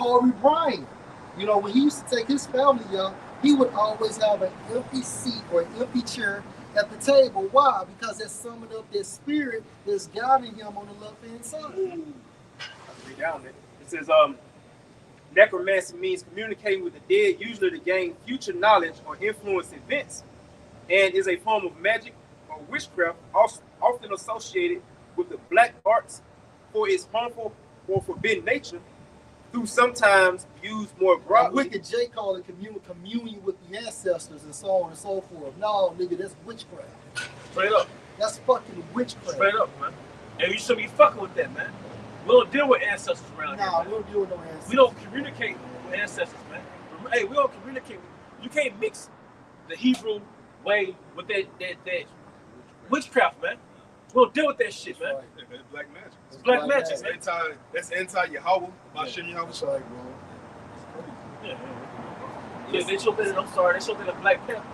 Kobe Bryant. You know, when he used to take his family out, he would always have an empty seat or an empty chair at the table. Why? Because that's summoned up that spirit that's guiding him on the left hand side. That's big down there. It says, necromancy means communicating with the dead, usually to gain future knowledge or influence events, and is a form of magic or witchcraft, often associated with the black arts for its harmful or forbidden nature, who sometimes used more broadly. Wicked J called it communion with the ancestors and so on and so forth. No, nigga, that's witchcraft. Straight up. That's fucking witchcraft. Straight up, man. And you should be fucking with that, man. We don't deal with ancestors around here. Nah, we don't deal with no ancestors. We don't communicate with ancestors, man. Hey, we don't communicate. You can't mix the Hebrew way with that witchcraft, man. We don't deal with that shit, man. Right. It's black magic. It's black magic, man. That's anti-Yahweh. Yahweh. That's right, bro. Yeah, they showed that. I'm sorry, they showed that a Black Panther.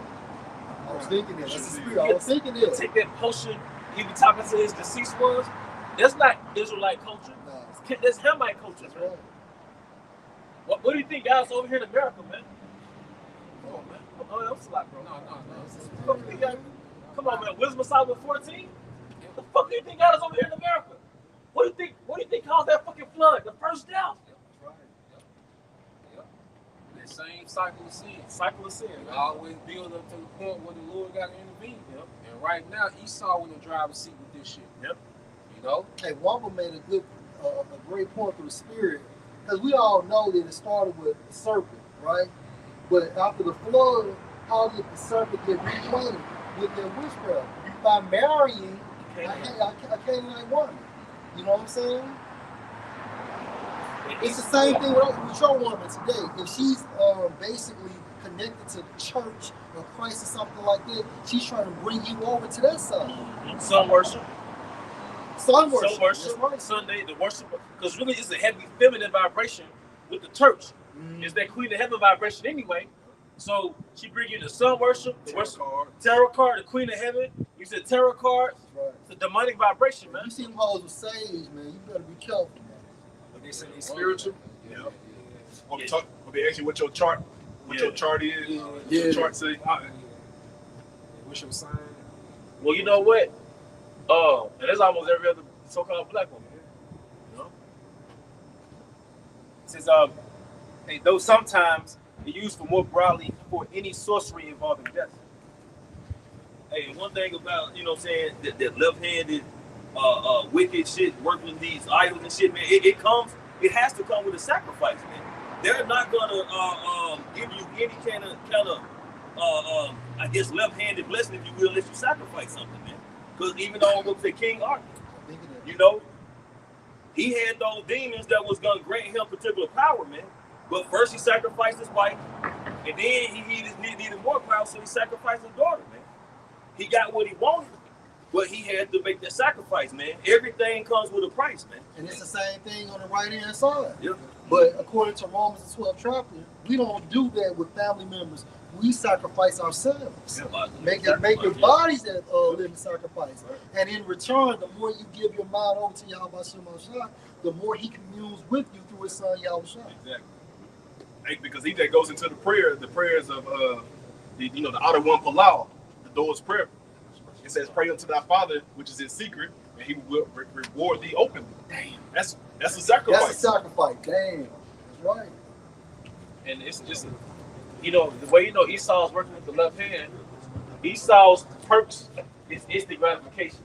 I was thinking that. That's the spirit. I was thinking that. Take that potion. He be talking to his deceased ones. That's not Israelite culture. Nah. That's Hamite culture, That's man. right. What do you think guys over here in America, man? Come on, man. Oh, that's a lot, bro. No. Come on, man. Wisdom of Solomon 14? The fuck do you think God is over here in America? What do you think caused that fucking flood? The first death. Right. Yep. That same cycle of sin. Man. Always build up to the point where the Lord got to intervene. Yep. And right now, Esau in the driver's seat with this shit. Yep. You know? Hey, Wamba made a great point through the spirit, because we all know that it started with the serpent, right? But after the flood, how did the serpent get reclaimed with their witchcraft? By marrying a Canaanite woman. You know what I'm saying? It's the same thing with your woman today. If she's basically connected to church or Christ or something like that, she's trying to bring you over to that side. Sun worship. Sun worship. Sun worship. Right. Sunday, the worship. Because really, it's a heavy feminine vibration with the church. It's that Queen of Heaven vibration anyway. So she bring you the sun worship, the tarot card, the Queen of Heaven. You said tarot cards. Right. It's a demonic vibration, man. You see them hoes with sage, man. You better be careful, man. When they say they spiritual, When Yeah. they ask you what your chart, your chart is, what your chart say, what's your sign? Well, you know what? And that's almost every other so-called black woman. You know? It says, though sometimes it's used for more broadly for any sorcery involving death. Hey, one thing about, you know what I'm saying, that left-handed wicked shit, working with these idols and shit, man, it has to come with a sacrifice, man. They're not gonna give you any kind of I guess left-handed blessing, if you will, unless you sacrifice something, man. Because even though I'm say King Arthur, you know, he had those demons that was gonna grant him particular power, man. But first he sacrificed his wife, and then he needed more power, so he sacrificed his daughter, man. He got what he wanted, but he had to make that sacrifice, man. Everything comes with a price, man. And it's the same thing on the right-hand side. Yeah. But according to Romans 12 chapter, we don't do that with family members. We sacrifice ourselves. Make your bodies that living sacrifice. And in return, the more you give your mind over to Yahweh Shemashah, the more he communes with you through his son Yahweh. Exactly. Hey, because he that goes into the prayers of the outer one for law, the Lord's prayer. It says, "Pray unto thy Father which is in secret, and he will reward thee openly." Damn, that's a sacrifice. That's a sacrifice. Damn, that's right. And it's just, the way Esau's working with the left hand, Esau's purpose is instant gratification,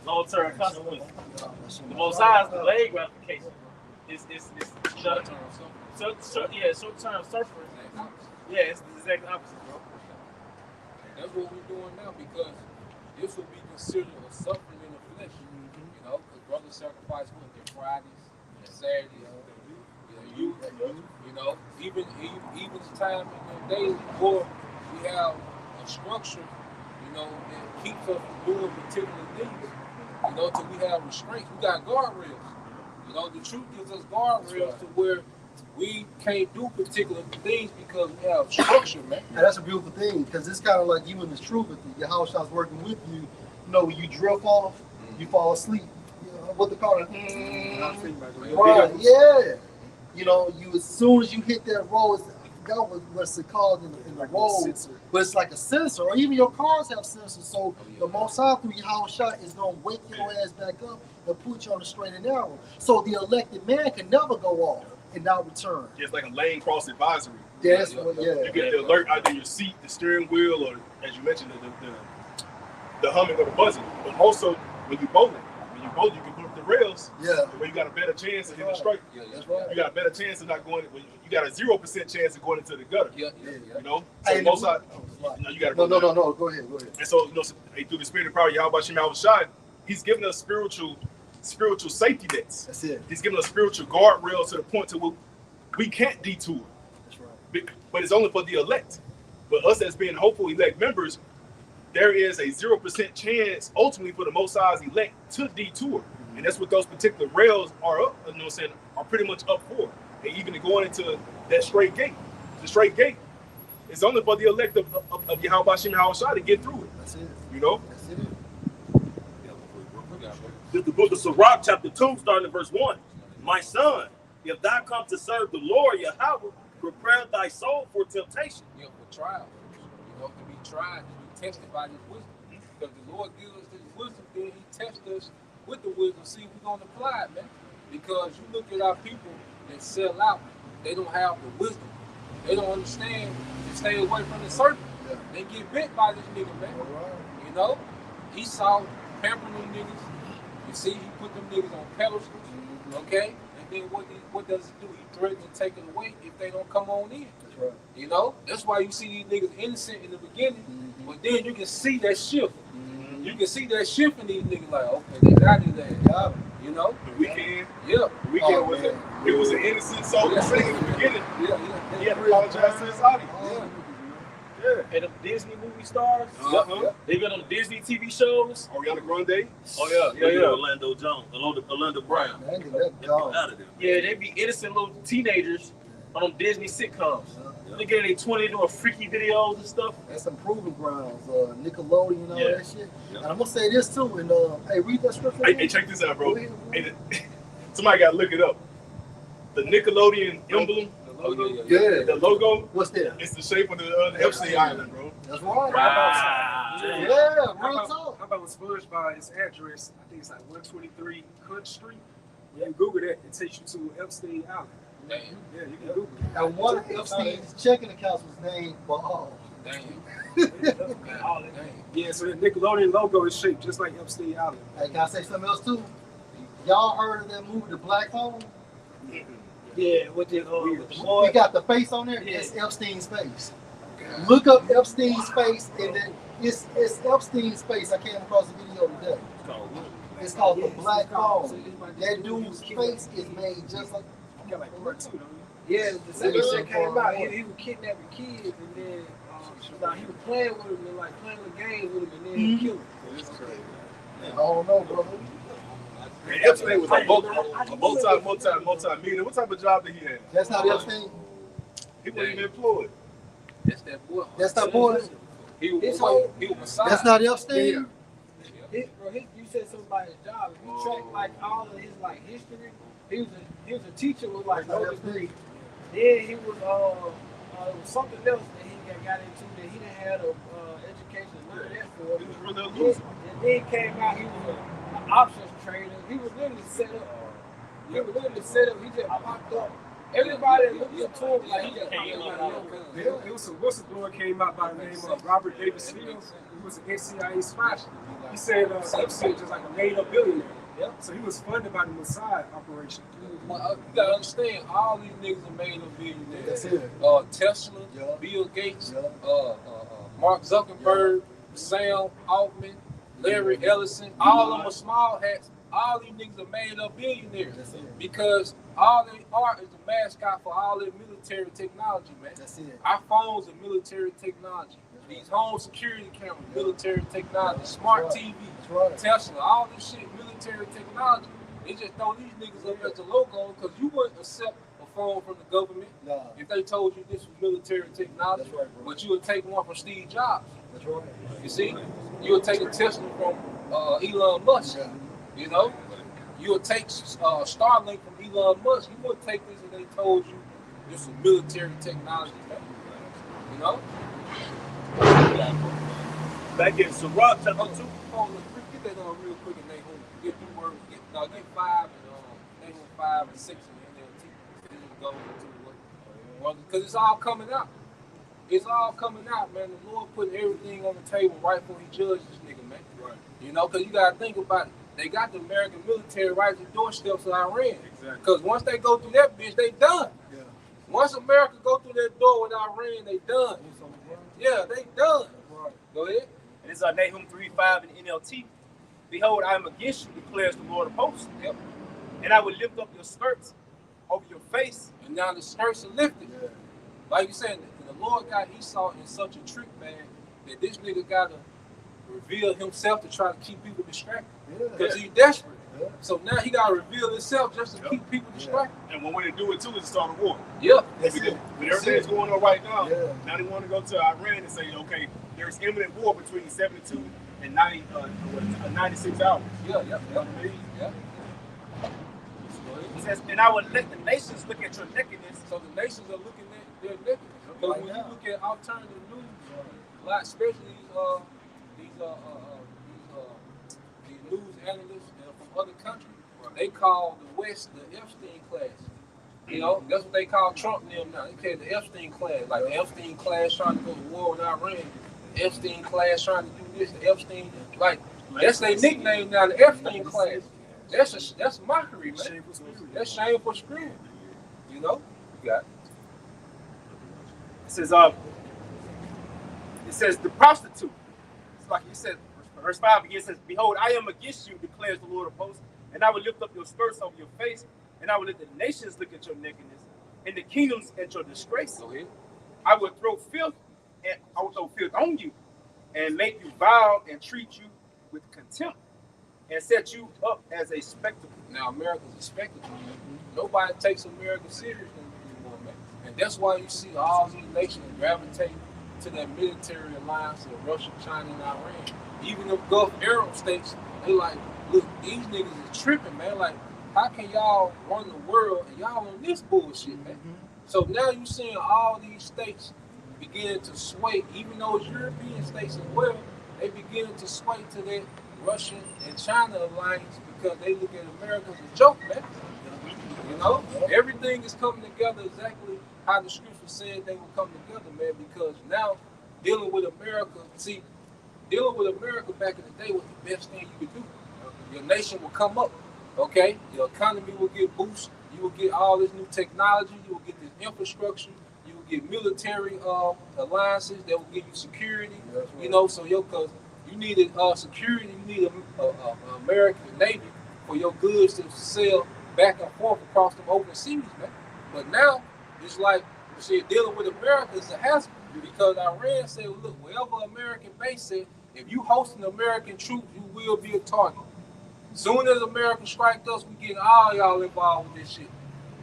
long-term consequence. The Most High's delayed gratification. It's short-term suffering. Yeah, it's the exact opposite, bro. And that's what we're doing now, because this would be considered a suffering in the flesh. You know, because brothers sacrifice their Fridays, their Saturdays, their youth. You know, even the time in the days before we have a structure, that keeps us from doing particular things. Till we have restraints. We got guardrails. The truth gives us guardrails to where we can't do particular things because we have structure, man. And that's a beautiful thing, because it's kind of like you in this truth with your house starts working with you. When you drift off, you fall asleep. What they call it? Right, yeah. You know, you as soon as you hit that roll, I forgot what's it called in the Like a roll, sensor. but it's like a sensor, or even your cars have sensors. So Oh, yeah. the most often your house shot is gonna wake your ass back up and put you on the straight and narrow. So the elected man can never go off and not return. Just like a lane cross advisory. That's Yeah, what, yeah. yeah. You get the alert either your seat, the steering wheel, or as you mentioned, the humming or the buzzing. But also when you bowl, you can put up the rails. Yeah. Where you got a better chance of hitting a strike. Yeah, That's right. You got a better chance of not going. You got a 0% chance of going into the gutter. Yeah. You know. So Hey, most side, no, you got to no, go ahead. And so, through the spirit of power, Yahweh Shem Shai, he's giving us spiritual safety nets. That's it. He's giving us spiritual guardrails to the point to where we can't detour. That's right. But it's only for the elect. But us as being hopeful elect members, there is a 0% chance ultimately for the Most High's elect to detour. And that's what those particular rails are up, are pretty much up for. And even going into that straight gate. The straight gate is only for the elect of Yahweh Shem Shai to get through it. That's it. You know? That's it. This is the book of Sirach, chapter 2, starting at verse 1. My son, if thou come to serve the Lord Yahweh, prepare thy soul for temptation. Yeah, for trial. You know, to be tried, to be tested by his wisdom. Because the Lord gives us his wisdom, then he tests us with the wisdom, see if we're going to apply it, man. Because you look at our people that sell out, they don't have the wisdom. They don't understand to stay away from the serpent. Yeah. They get bit by this nigga, man. All right. You know? Esau pampering them niggas. You see, he put them niggas on pedestals, okay? And then what does he do? He threatens to take it away if they don't come on in. That's right. You know? That's why you see these niggas innocent in the beginning, but then you can see that shift. You can see that shift in these niggas like, okay, they got his ass. Yeah. You know? The weekend. Yeah. The weekend Oh, was man. it was an innocent soul Yeah. saying in the beginning. Yeah. He had to apologize to his audience. Oh, Yeah. And the Disney movie stars, Uh-huh. they've been on the Disney TV shows. Ariana Grande. Oh, yeah. Orlando Jones, Orlando Brown. man, that Get dog. out of there. Yeah, they be innocent little teenagers on them Disney sitcoms. They get in their 20 doing freaky videos and stuff. That's some proving grounds. Nickelodeon and all Yeah. that shit. Yeah. And I'm gonna say this too. And hey, read that scripture. Hey, check this out, bro. Go ahead. Hey, somebody got to look it up. The Nickelodeon emblem, Oh, yeah. Yeah. the logo, What's that? it's the shape of the Epstein Island, bro. That's right. Wow. Yeah, How real about, talk. how about with SpongeBob, his address, I think it's like 123 Hunt Street. When you Google that, it takes you to Epstein Island. Damn. Yeah, you can Google it. And one of Epstein's checking accounts was named Baal. Damn. Damn. Yeah, so the Nickelodeon logo is shaped just like Epstein Island. Hey, can I say something else too? Y'all heard of that movie, The Black Hole? Yeah, with the We got the face on there. Yeah. It's Epstein's face. Look up Epstein's face, and then it's Epstein's face. I came across a video today. It's called The Black Hole. That dude's face is made just like. You got like part 2, don't you? Yeah, the second shit came out. He was kidnapping kids, and then he was playing with them and like playing a game with them, and then he killed them. I don't know, bro. And Epstein was a multi-millionaire. What type of job did he have? That's not Epstein. He wasn't even employed. That's that boy. That's that boy. He was His whole- beside. That's not Epstein. You said something about his job. If you track like all of his like history, he was a teacher with like no degree. Then he was it was something else that he got into that he didn't have education none of that for. He was really a loser. And then he came out, he was an options trader. He was literally set up. He just popped up. Everybody looked into him like he just popped up. It was a whistleblower came out by the name of Robert Davis Fields, who was an ex-CIA spy. He said Epstein just like a made-up billionaire. So he was funded by the Mossad operation. You gotta understand, all these niggas are made of billionaires. That's it. Tesla, Yeah. Bill Gates, Yeah. Mark Zuckerberg, Sam Altman, Larry Ellison, all of them are small hats. All these niggas are made up billionaires That's it. because all they are is the mascot for all their military technology, man. That's it. Our phones are military technology. These home security cameras, military technology, smart TV, That's right. Tesla, all this shit, military technology. They just throw these niggas up as the logo because you wouldn't accept a phone from the government Nah, if they told you this was military technology, that's right, bro. but you would take one from Steve Jobs. That's right. You see, you would take a Tesla from Elon Musk. Yeah. You know, you would take Starlink from Elon Musk, you wouldn't take this and they told you this is military technology, man. You know? Back in Sirach chapter 2. Hold on, get that on real quick and Nahum. Get 5 and Nahum 5 and 6 in the NLT. Then go into what? Because it's all coming out. It's all coming out, man. The Lord put everything on the table right before He judged this nigga, man. Right. You know, because you gotta think about it. They got the American military right at the doorsteps of Iran. Exactly. Because once they go through that bitch, they done. Yeah. Once America go through that door with Iran, they done. Yeah, they done. Right. Go ahead. And it's Nahum 3:5 in NLT. Behold, I am against you, declares the Lord of hosts. Yep. And I will lift up your skirts over your face. And now the skirts are lifted. Yeah. Like you said, the Lord got Esau in such a trick, man, that this nigga gotta reveal himself to try to keep people distracted. Because he's desperate. Yeah. So now he gotta reveal himself just to keep people distracted. And one way to do it too is to start a war. Yep. That's Because it. with everything that's going on right now, Yeah. now they want to go to Iran and say, okay, there's imminent war between 72 and 96 hours. Yeah. You know what I mean? Yeah. It says, and I will let the nations look at your nakedness. So the nations are looking at their nakedness. Because when you look at alternative news, a lot, especially these news analysts from other countries, they call the West the Epstein class. You know, that's what they call Trump and them now. They call it the Epstein class. Like the Epstein class trying to go to war with Iran. The Epstein class trying to do this. The Epstein, like, that's their nickname now, the Epstein class. That's mockery, man. That's shameful spirit. You know? You got it. It says the prostitute. It's like he said, verse 5 again says, behold, I am against you, declares the Lord of hosts, and I will lift up your skirts over your face, and I will let the nations look at your nakedness, and the kingdoms at your disgrace. Go ahead. I will throw filth on you, and make you vile and treat you with contempt, and set you up as a spectacle. Now America's a spectacle. Nobody takes America seriously anymore, man. And that's why you see all these nations gravitate to that military alliance of Russia, China, and Iran. Even the Gulf Arab states, they like, look, these niggas is tripping, man. Like, how can y'all run the world and y'all on this bullshit, man? So now you seeing all these states begin to sway, even those European states as well, they begin to sway to that Russian and China alliance because they look at America as a joke, man. You know, everything is coming together exactly how the scripture said they would come together, man, because now dealing with America back in the day was the best thing you could do. Your nation will come up, okay? Your economy will get boosted. You will get all this new technology. You will get this infrastructure. You will get military alliances that will give you security. You know, so because you needed security, you need an American Navy for your goods to sell back and forth across the open seas, man. But now it's like you said, dealing with America is a hassle because Iran said, well, look, wherever American base said, if you hosting American troops, you will be a target. Soon as America strike us, we get all y'all involved with this shit.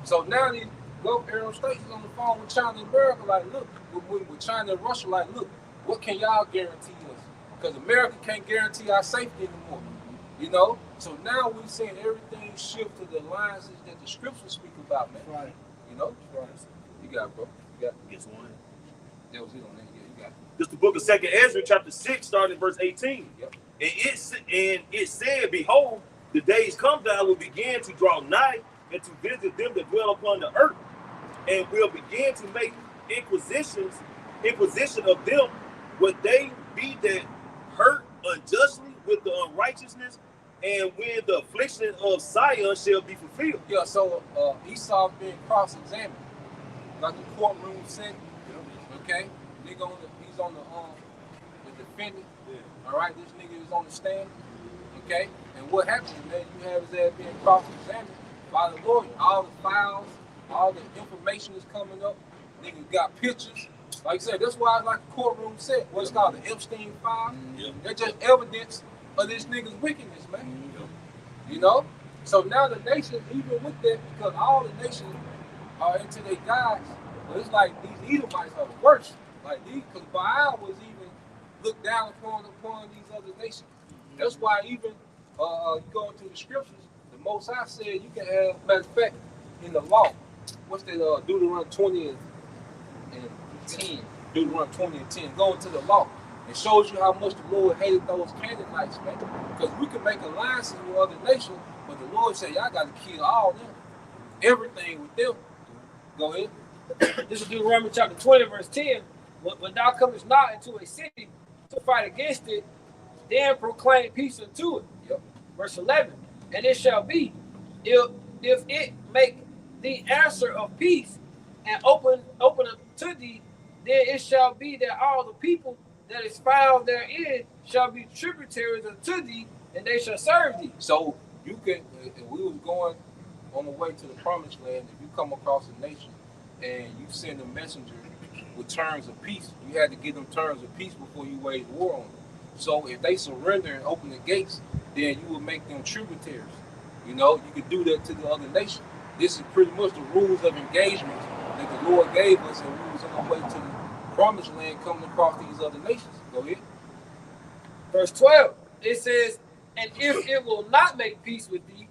So now these Gulf Arab states is on the phone with China and America, like, look, with China and Russia, like, look, what can y'all guarantee us? Because America can't guarantee our safety anymore. You know? So now we're seeing everything shift to the alliances that the scriptures speak about, man. Right. You know? Right. You got it, bro. You got it. Yes, one. That was it on that. Yeah, you got it. This the book of 2 Ezra, chapter 6, starting at verse 18. Yep. And it said, behold, the days come that I will begin to draw nigh and to visit them that dwell upon the earth, and will begin to make inquisition of them, what they be that hurt unjustly with the unrighteousness, and when the affliction of Zion shall be fulfilled. Yeah, so Esau being cross-examined, like the courtroom said, okay? He's on the defendant. All right, this nigga is on the stand, okay? And what happens, man, you have his ass being cross-examined by the lawyer. All the files, all the information is coming up. Niggas got pictures. Like I said, that's why, like the courtroom said, what's called the Epstein file. They're just evidence of this nigga's wickedness, man. You know? So now the nation, even with that, because all the nations are into their gods, but it's like these Edomites are the worst. Like these, because Baal was even looked down upon these other nations. That's why even you go into the scriptures, the Most High said you can have, matter of fact, in the law. What's that? Deuteronomy 20 and 10. Deuteronomy 20 and 10. Go into the law. It shows you how much the Lord hated those Canaanites, man. Because we can make alliances with other nations, but the Lord said, y'all got to kill all them. Everything with them. Go ahead. This is Deuteronomy chapter 20, verse 10. When thou comest not into a city to fight against it, then proclaim peace unto it. Yep. Verse 11. And it shall be, if it make the answer of peace and open unto thee, then it shall be that all the people that is found therein shall be tributaries unto thee, and they shall serve thee. So you can, if we was going on the way to the promised land, if you come across a nation and you send a messenger with terms of peace, you had to give them terms of peace before you wage war on them. So if they surrender and open the gates, then you will make them tributaries. You know, you could do that to the other nation. This is pretty much the rules of engagement that the Lord gave us, and we was on our way to the promised land coming across these other nations. Go ahead. Verse 12, it says, and if it will not make peace with thee,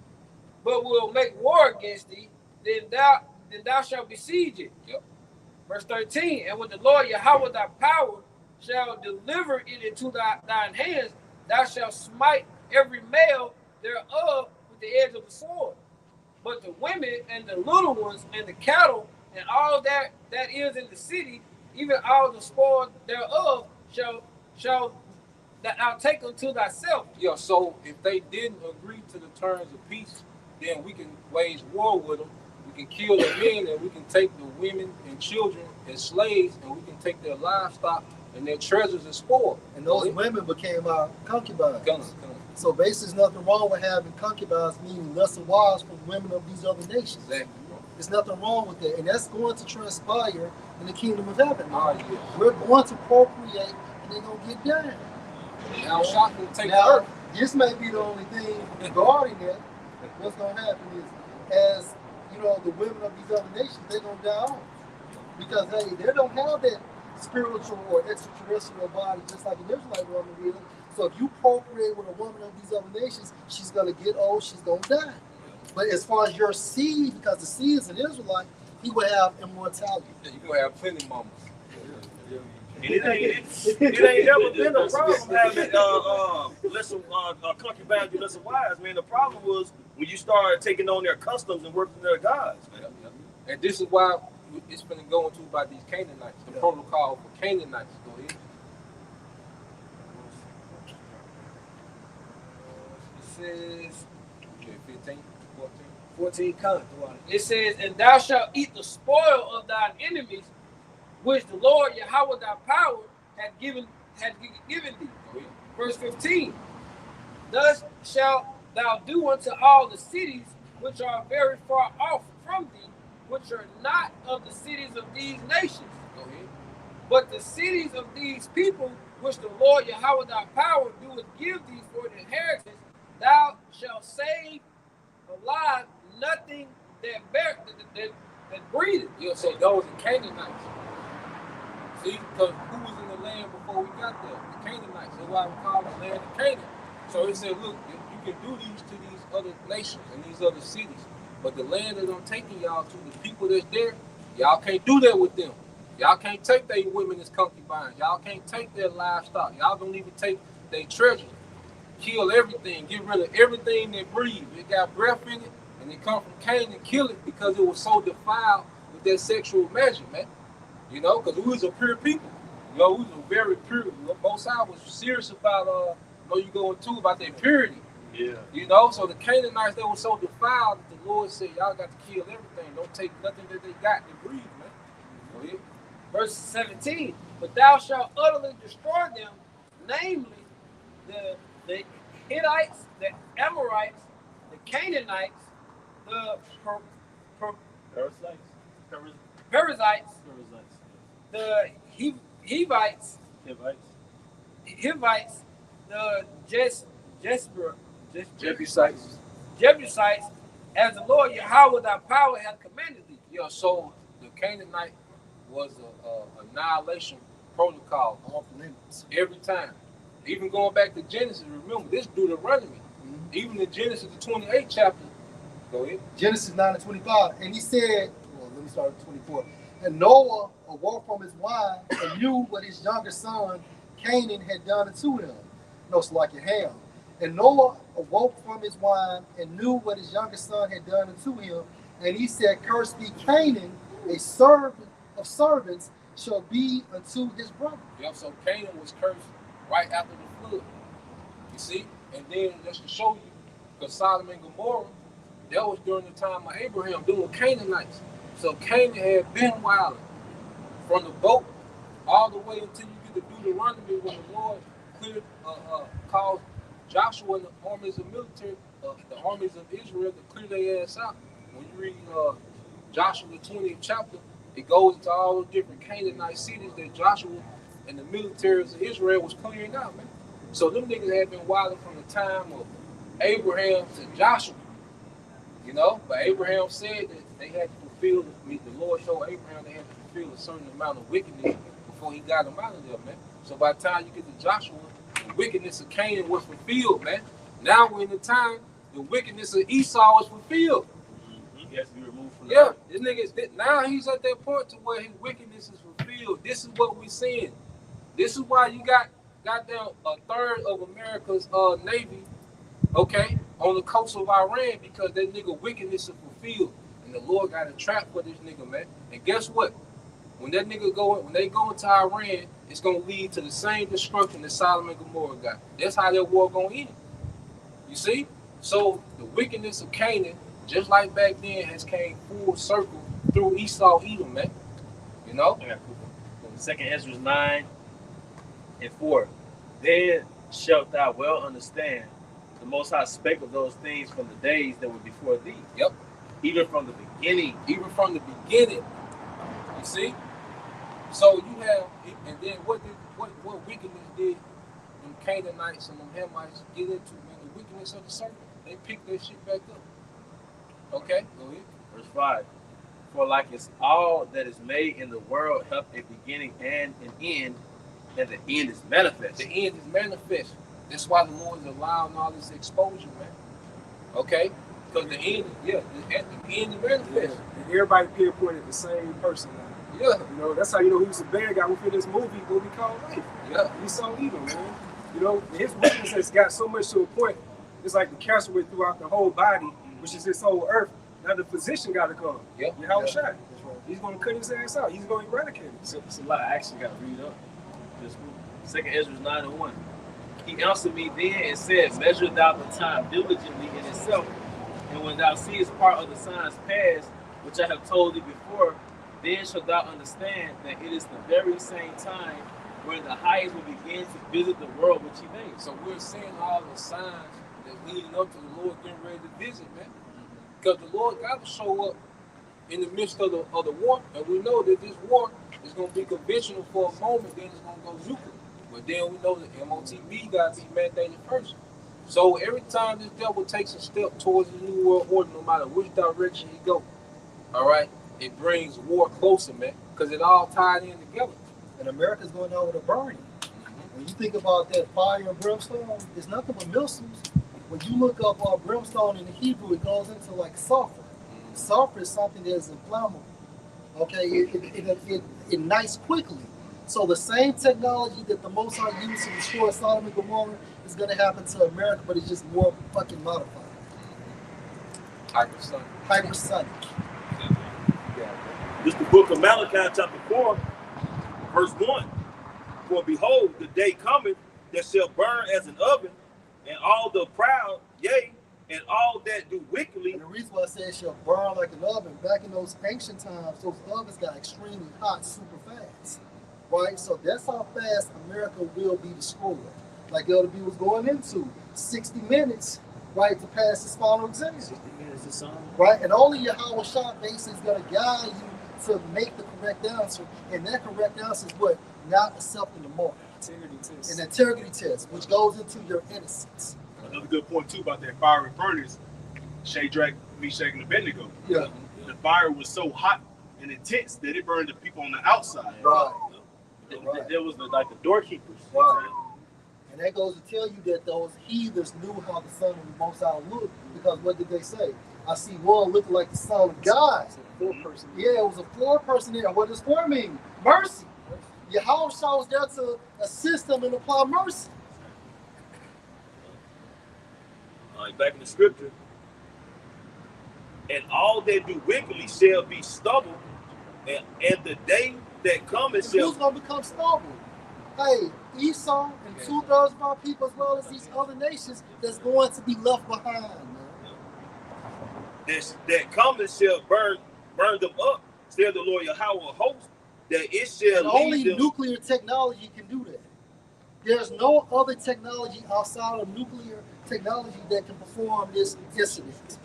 but will make war against thee, then thou shalt besiege it. Yep. Verse 13, and when the Lord Yahweh thy power shall deliver it into thine hands, thou shalt smite every male thereof with the edge of the sword. But the women and the little ones and the cattle and all that is in the city, even all the spoil thereof, shall that thou take unto thyself. Yeah, so if they didn't agree to the terms of peace, then we can wage war with them. We can kill the men, and we can take the women and children as slaves, and we can take their livestock and their treasures as spoil. And those women became our concubines. Come on. So basically, there's nothing wrong with having concubines, meaning lesser wives from women of these other nations. Exactly. There's nothing wrong with that. And that's going to transpire in the kingdom of heaven. Oh, yeah. We're going to procreate, and they're going to get down. Now, shock will take Now, earth. this may be the only thing regarding that. What's going to happen is, as you know, the women of these other nations, they're going to die off. Because, hey, they don't have that spiritual or extraterrestrial body just like an Israelite woman will. So if you procreate with a woman of these other nations, she's going to get old, she's going to die. But as far as your seed, because the seed is an Israelite, he will have immortality. Yeah, you're going to have plenty mamas. It ain't never been a problem having lesser concubines and lesser wives, man. The problem was when you started taking on their customs and working their gods, man. And this is why it's going to go into about these Canaanites, the protocol for Canaanites. Go ahead. It says, Okay, 15, 14. 14 comes throughout it. It says, and thou shalt eat the spoil of thine enemies, which the Lord Yahweh thy power had given thee. Verse 15. Thus shalt thou do unto all the cities which are very far off from thee, which are not of the cities of these nations. Go ahead. But the cities of these people, which the Lord Yahweh thy power doeth give thee for an inheritance, thou shalt save alive nothing that breatheth. Yeah, so those are Canaanites. See, because who was in the land before we got there? The Canaanites. That's why we call the land of Canaan. So it said, look, you can do these to these other nations and these other cities, but the land that I'm taking y'all to, the people that's there, y'all can't do that with them. Y'all can't take their women as concubines. Y'all can't take their livestock. Y'all don't even take their treasure. Kill everything. Get rid of everything that breathes. It got breath in it, and it come from Cain and kill it because it was so defiled with that sexual measure, man. You know, because we was a pure people. You know, we was a very pure. Most I was serious about, you go into about their purity. Yeah. You know, so the Canaanites, they were so defiled that the Lord said, y'all got to kill everything. Don't take nothing that they got to breathe, man. Go ahead. Verse 17. But thou shalt utterly destroy them, namely the Hittites, the Amorites, the Canaanites, the Perizzites, the Hivites, the Jebusites, as the Lord Yahweh thy power hath commanded thee. Yeah, so the Canaanite was a annihilation protocol off limits every time. Even going back to Genesis, remember this Deuteronomy. Even in Genesis the 28th chapter, Go ahead. Genesis 9:25. And he said, well, let me start at 24. And Noah awoke from his wine and knew what his younger son Canaan had done unto him. No, it's like Ham. And Noah awoke from his wine and knew what his younger son had done unto him. And he said, Cursed be Canaan, a servant of servants shall be unto his brother. Yep, so Canaan was cursed right after the flood. You see? And then just to show you, because Sodom and Gomorrah, that was during the time of Abraham doing Canaanites. So Canaan had been wild from the boat all the way until you get to Deuteronomy when the Lord called Joshua and the armies of military, the armies of Israel to clear their ass out. When you read Joshua the 20th chapter, it goes into all the different Canaanite cities that Joshua and the militaries of Israel was clearing out, man. So them niggas had been wilding from the time of Abraham to Joshua, you know. But Abraham said that they had to fulfill, the Lord showed Abraham they had to fulfill a certain amount of wickedness before he got them out of there, man. So by the time you get to Joshua, the wickedness of Canaan was fulfilled, man. Now we're in the time the wickedness of Esau is fulfilled. He has to be removed from Yeah, this nigga, now he's at that point to where his wickedness is fulfilled. This is what we're seeing. This is why you got down a third of America's Navy, okay, on the coast of Iran, because that nigga wickedness is fulfilled. And the Lord got a trap for this nigga, man. And guess what? When that nigga when they go into Iran, it's gonna lead to the same destruction that Sodom and Gomorrah got. That's how that war gonna end. You see? So the wickedness of Canaan, just like back then, has came full circle through Esau, Edom, man. You know? Yeah, cool. 2nd Ezra 9:4. Then shalt thou well understand the Most High spake of those things from the days that were before thee. Yep. Even from the beginning. Even from the beginning. You see? So you have, and then what wickedness did them Canaanites and them Hamites get into, man? The wickedness of the serpent. They picked that shit back up. Okay, go ahead. Verse 5. For like as all that is made in the world hath a beginning and an end, and the end is manifest. The end is manifest. That's why the Lord is allowing all this exposure, man. Okay? Because the end, the end is manifest. Yeah. And everybody pinpointed the same person now. Yeah. You know, that's how you know who's the bad guy within this movie called Life. Yeah. Esau Edom, man. You know, his weakness has got so much to a point. It's like the cancer went throughout the whole body, which is this whole earth. Now the physician got to come. Yep. You have a shot. That's right. He's going to cut his ass out. He's going to eradicate it. It's a lot of action got to read up. This 2nd Ezra 9:1. He answered me then and said, Measure thou the time diligently in itself, and when thou seest part of the signs past, which I have told thee before, then shalt thou understand that it is the very same time where the highest will begin to visit the world which he made. So we're seeing all the signs that leading up to the Lord getting ready to visit, man. Because the Lord got to show up in the midst of the war, and we know that this war is going to be conventional for a moment, then it's going to go nuclear. But then we know that MOTB got to be mandated first. So every time this devil takes a step towards the New World Order, no matter which direction he goes, all right, it brings war closer, man, because it all tied in together. And America's going out with a burning. When you think about that fire and brimstone, it's nothing but missiles. When you look up brimstone in the Hebrew, it goes into like sulfur. Sulfur is something that is inflammable. Okay, it ignites quickly. So the same technology that the Most High used to destroy Sodom and Gomorrah is going to happen to America, but it's just more fucking modified. Hypersonic. Hypersonic. This is the book of Malachi, chapter 4, verse 1. For behold, the day cometh that shall burn as an oven, and all the proud, yea, and all that do wickedly. And the reason why I say it shall burn like an oven, back in those ancient times, those ovens got extremely hot super fast. Right? So that's how fast America will be destroyed. Like LB was going into 60 minutes, right, to pass his final exam. 60 minutes or something. Right? And only Yahweh Shah basically is going to guide you to make the correct answer. And that correct answer is what? Not accepting the mark. Integrity test. An integrity test, which goes into your innocence. Another good point too about that fiery furnace, Shadrach, Meshach, and Abednego. Yeah. The fire was so hot and intense that it burned the people on the outside. Right. Right. There was like the doorkeepers. Right. And that goes to tell you that those heathens knew how the Son of the Most High looked, because what did they say? I see one looking like the Son of God. Four-person. Yeah, it was a four-person there. What does four mean? Mercy. Yahweh was there to assist them and apply mercy. Back in the scripture, and all that do wickedly shall be stubble, and the day that cometh shall. Who's going to become stubble? Hey, Esau and 2/3 of our people, as well as these other nations, that's going to be left behind, man. That cometh shall burn them up, said the Lord Yahweh host, that it shall And only lead them. nuclear technology can do that. There's no other technology outside of nuclear technology that can perform this incident.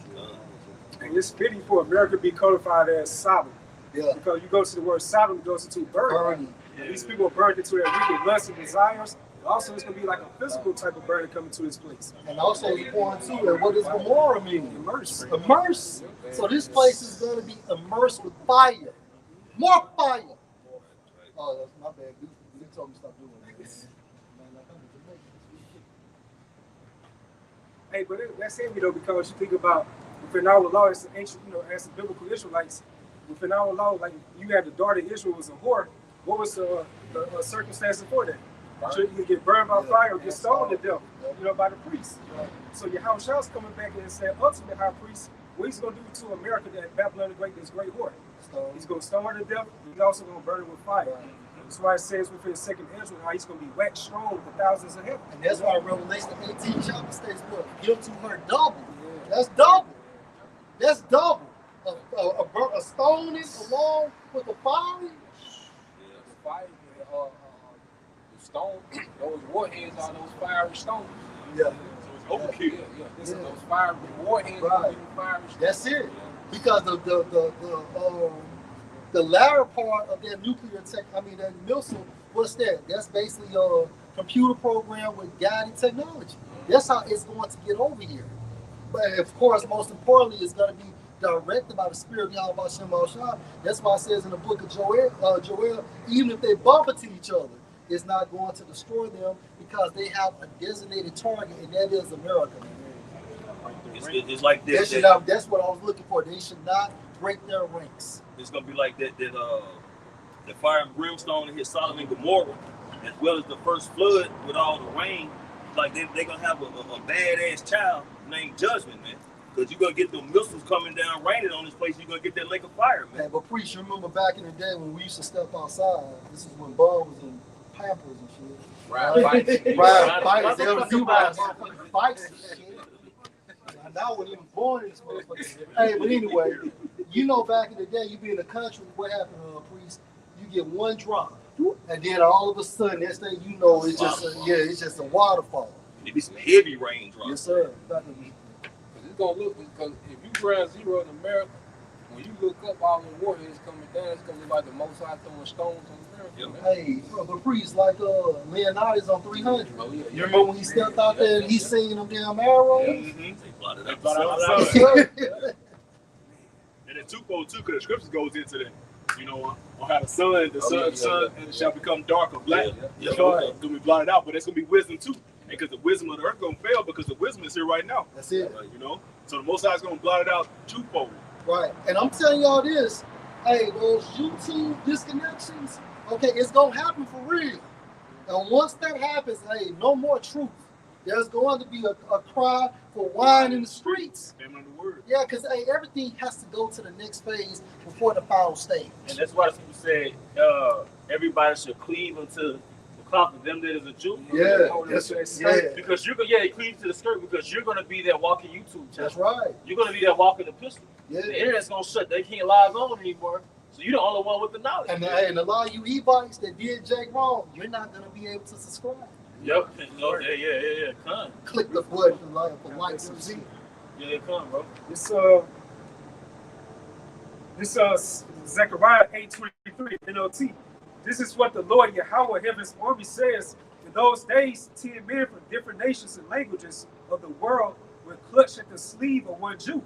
And it's fitting for America to be codified as Sodom. Yeah. Because you go to the word Sodom, it goes into burning. And these people are burned into their wicked lusts and desires. Also, it's going to be like a physical type of burning coming to this place. And also, you point to it, what does Gomorrah mean? Immerse. Immerse. So this place is going to be immersed with fire. More fire. Oh, that's my bad. You told me to stop doing this. Hey, but that's heavy though, because you think about within our law, as ancient, as the biblical Israelites, within our law, like you had the daughter of Israel was a whore. What was the circumstance for that? Should you get burned by fire or get stoned to death, by the priest? So Yahweh Shah's coming back and saying, ultimate high priest, what he's going to do to America, that Babylon the Great, this great whore. He's going to stone her to death. He's also going to burn her with fire. That's why it says within the second Ezra how he's going to be waxed strong with thousands of heaven. And that's why Revelation 18 chapter states what? Give to her double. That's double. That's double. A stoning along with a fire. The fire, the stone, those warheads are those fiery stones. Yeah. So it's overkill. Those fiery warheads are fiery stones. That's it. Because the latter part of that nuclear that missile, what's that? That's basically a computer program with guided technology. That's how it's going to get over here. But of course, most importantly, it's going to be directed by the Spirit of Yahweh Shem Shah. That's why it says in the book of Joel, even if they bump into each other, it's not going to destroy them because they have a designated target, and that is America. It's like this. That's what I was looking for. They should not break their ranks. It's gonna be like that. The fire and brimstone that hit Sodom and Gomorrah, as well as the first flood with all the rain. Like they're gonna have a badass child named Judgment, man. Because you're gonna get the missiles coming down, raining on this place. You're gonna get that lake of fire, man. Hey, but preach, you remember back in the day when we used to step outside? This is when Bud was in Pampers and shit. Ride bikes. Ride bikes. There was motherfucking bikes and shit. Now we're even born in this motherfucker. Hey, but anyway, back in the day, you be in the country, what happened, priest? You get one drop, and then all of a sudden, next thing you know, it's just a waterfall. It be some heavy rain drops. Yes, sir. It's gonna look, because if you ground zero in America, when you look up all the warheads coming down, it's gonna look like the Most High throwing stones on America. Yep. Hey, but priest, like Leonidas on 300. Oh, yeah. You remember when he stepped out there and he seen them damn arrows? Mm-hmm. They blotted out Blotted the out sun. the And then twofold too, because the scriptures goes into that. On how the sun and it shall become dark or black. Yeah. It's gonna be blotted out, but it's gonna be wisdom too. And because the wisdom of the earth gonna fail because the wisdom is here right now. That's it. So the Most High is gonna blot it out twofold. Right. And I'm telling y'all this, hey, those YouTube disconnections, okay, it's gonna happen for real. And once that happens, hey, no more truth. There's going to be a cry for wine in the streets. Family of the word. Yeah, because everything has to go to the next phase before the final stage. And that's why the people said everybody should cleave unto the cloth of them that is a Jew. Because you're gonna cleave to the skirt because you're gonna be that walking YouTube channel. That's right. You're gonna be that walking epistle. Yeah. The internet's gonna shut. They can't log on anymore. So you're the only one with the knowledge. And a lot of you e-bikes that did Jake wrong, you're not gonna be able to subscribe. Yep. Yeah. Come. Click the button for likes and shit. Yeah, come, bro. This Zechariah 8:23 NLT. This is what the Lord Yahweh Heaven's army says. In those days, 10 men from different nations and languages of the world will clutch at the sleeve of one Jew.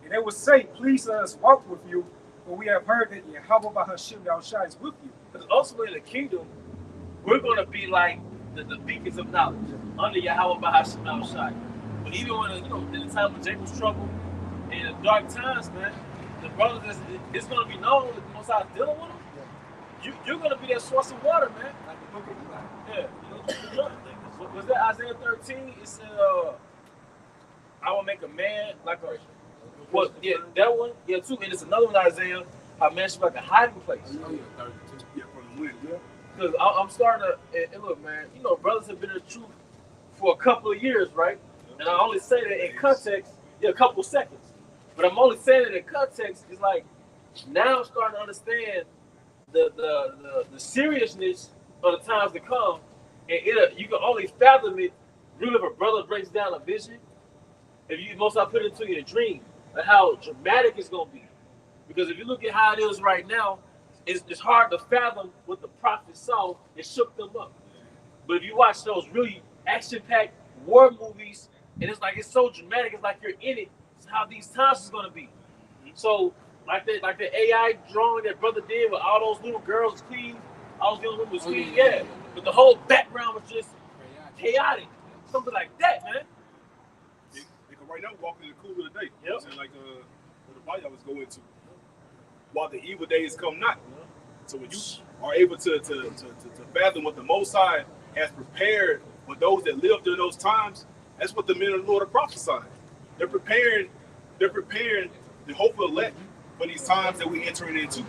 And they will say, please let us walk with you, for we have heard that Yahweh Bahashim Yahushua is with you. Because ultimately in the kingdom, we're going to be like the beacons of knowledge under Yahweh Bahashim Yahushua. But even when, in the time of Jacob's trouble, and dark times, man. The brothers, it's gonna be known that the Most High is dealing with them. You're gonna be that source of water, man. Like the book of Eli. Yeah. Was that Isaiah 13? It said, I will make a man like a. Well, yeah, that one, yeah, too. And it's another one, Isaiah. How man should be like a hiding place. Yeah, from the wind. Yeah. Because I'm starting to, and look, man, you know, brothers have been in the truth for a couple of years, right? And I only say that in context, a couple seconds. But I'm only saying it in context. It's like now I'm starting to understand the seriousness of the times to come, and you can only fathom it really if a brother breaks down a vision. If you most I put it into your dream, and how dramatic it's gonna be. Because if you look at how it is right now, it's hard to fathom what the prophet saw. It shook them up. But if you watch those really action-packed war movies, and it's so dramatic, it's like you're in it. It's how these times is gonna be. So like the AI drawing that brother did with all those little girls, queens, all those young women was queens, yeah. But the whole background was just chaotic, something like that, man. Right now, we're walking in the cool of the day. Yep. Like what the body I was going to. While the evil days come not. So when you are able to fathom what the Most High has prepared for those that live during those times, that's what the men of the Lord are prophesying. They're preparing the hopeful elect for these times that we're entering into.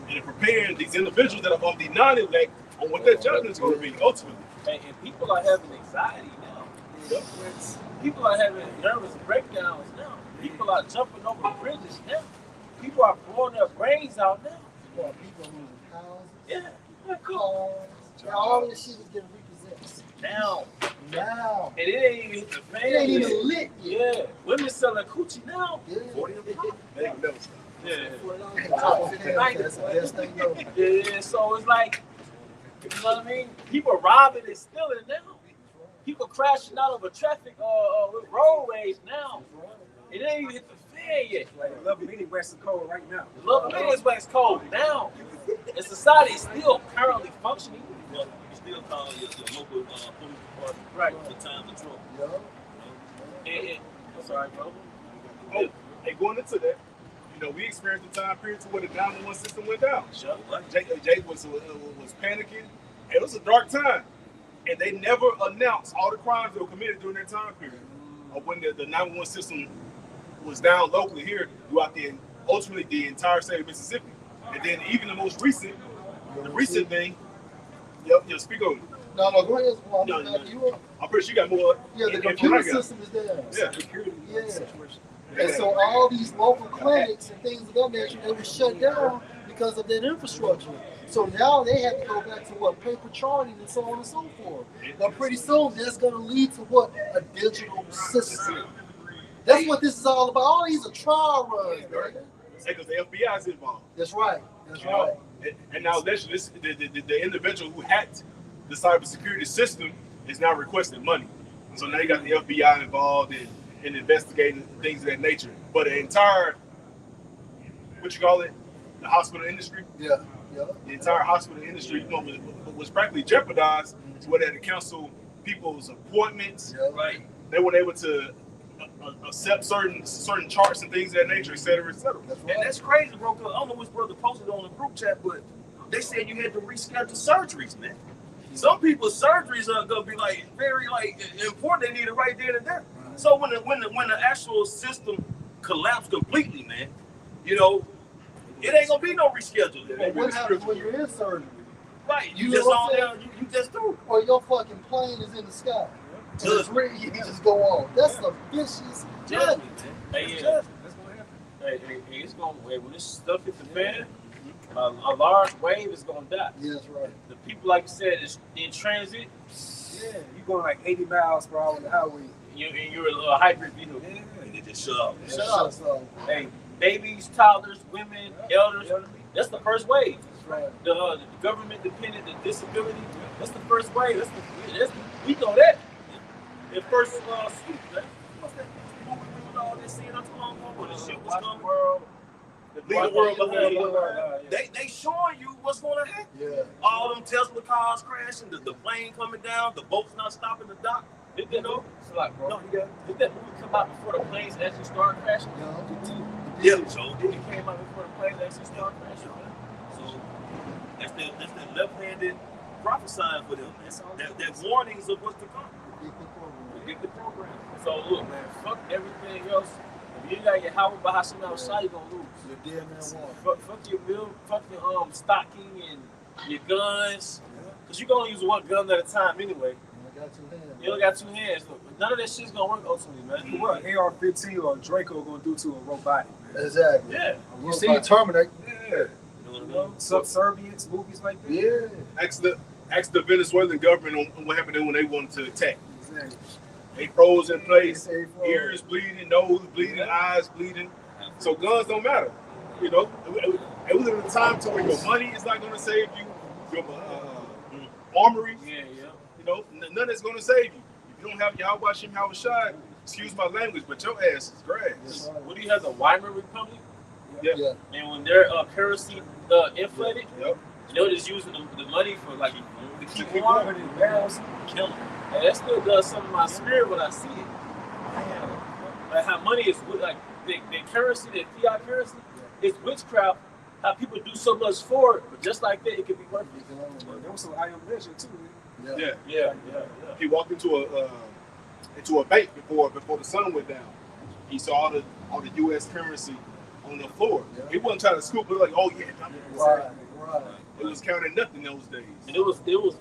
And they're preparing these individuals that are of the non-elect on what their judgment is going to be ultimately. And people are having anxiety now. Yep. People are having nervous breakdowns now. People are jumping over bridges now. People are blowing their brains out now. People losing houses. Yeah, cool. Cars. All this shit is getting repossessed. Now. And it ain't even hit the fan. It ain't even lit yet. Yeah. Women selling coochie now. Yeah. 40 of them? They ain't never stop. Yeah. That's the best thing though. Yeah, so it's like, you know what I mean? People robbing and stealing now. People crashing out over traffic with roadways now. It ain't even hit the fan yet. Like Love Meeting West is cold right now. Love Meeting West is cold now. And society is still currently functioning. You still call your local police department Right. the time of trouble. I'm sorry, bro. Oh, hey, going into that, we experienced the time period to where the 911 system went down. Sure. Jay was panicking. It was a dark time. And they never announced all the crimes that were committed during that time period. Or when the 911 system was down locally here throughout ultimately the entire state of Mississippi. And then even the most recent thing, speak on it. No, go ahead. No. I'm pretty sure you got more. Yeah, the computer system is down. Yeah. And so all these local clinics and things of that nature, they were shut down because of that infrastructure. So now they have to go back to paper charting and so on and so forth. But pretty soon that's going to lead to a digital system. That's what this is all about. All these are trial runs, man. Because the FBI is involved. That's right. And now the individual who hacked the cybersecurity system is now requesting money. So now you got the FBI involved in investigating things of that nature. But the entire, the hospital industry? Yeah. The entire hospital industry was practically jeopardized to where they had to cancel people's appointments. Yeah. Right. They weren't able to accept certain charts and things of that nature, et cetera, et cetera. That's right. And that's crazy, bro, because I don't know which brother posted on the group chat, but they said you had to reschedule surgeries, man. Some people's surgeries are gonna be very important. They need it right there and there. So when the actual system collapsed completely, man, it ain't gonna be no rescheduling. But what happens when you're in surgery? Right, you You just know on what there, I'm you just through. Or your fucking plane is in the sky. And it's ready, you just go off. That's a vicious judgment. Hey, That's gonna happen. Hey, it's gonna when this stuff hits the fan, a large wave is gonna die. Yeah, that's right. The people, like you said, is in transit. Yeah, you going like 80 miles per hour on the highway. You're a little hybrid vehicle. Yeah. And they just shut off. Shut up, so. Hey, babies, toddlers, women, elders. That's the first wave. That's right. The government dependent, the disability. That's the first wave. We know that. The first sweep. What's that movie we all this scene not too long ago? Where the shit was coming. Leave the world behind. They showing you what's gonna happen. Yeah. All them Tesla cars crashing, the plane coming down, the boats not stopping the dock. Did that bro? Did that movie come out before the planes actually started crashing? Yeah. Yeah, so it came out before the plane actually started crashing, man. So that's the left-handed prophesying for them, man. That warnings of what's to come. Get the program. So look, man, fuck everything else. If you got your house by Hashem outside, you're gonna lose. You're dead man walking. Fuck your bill, fuck your stocking and your guns. Cause you're gonna use one gun at a time anyway. I got 2 hands. You only got 2 hands. Look, none of that shit's gonna work ultimately, man. What AR-15 or Draco gonna do to a robotic? Man? Exactly. Yeah. You see Terminator. Yeah. You know what I mean? Subservience movies like that. Yeah. Ask the Venezuelan government on what happened when they wanted to attack. Exactly. They froze in place, They froze. ears bleeding, nose bleeding, eyes bleeding. So guns don't matter. You know, we live in a time to where your money is not going to save you. Your armory, Yeah. you know, none that's going to save you. If you don't have Yahweh Shem Shai, excuse my language, but your ass is grass. That's right. What do you have, the Weimar Republic? Yeah. Yeah. And when their currency inflated, Yep. they were just using the money for like to keep Keep warm. going in barrels. Kill them. And that still does something to my spirit when I see it. Like how money is like the currency, the fiat currency, is witchcraft. How people do so much for it, but just like that, it could be worthless. There was some iron measure too. Man. Yeah. Yeah. Yeah. He walked into a bank before the sun went down. He saw all the U.S. currency on the floor. Yeah. He wasn't trying to scoop it like, oh yeah, Right. it was counting nothing those days. And it was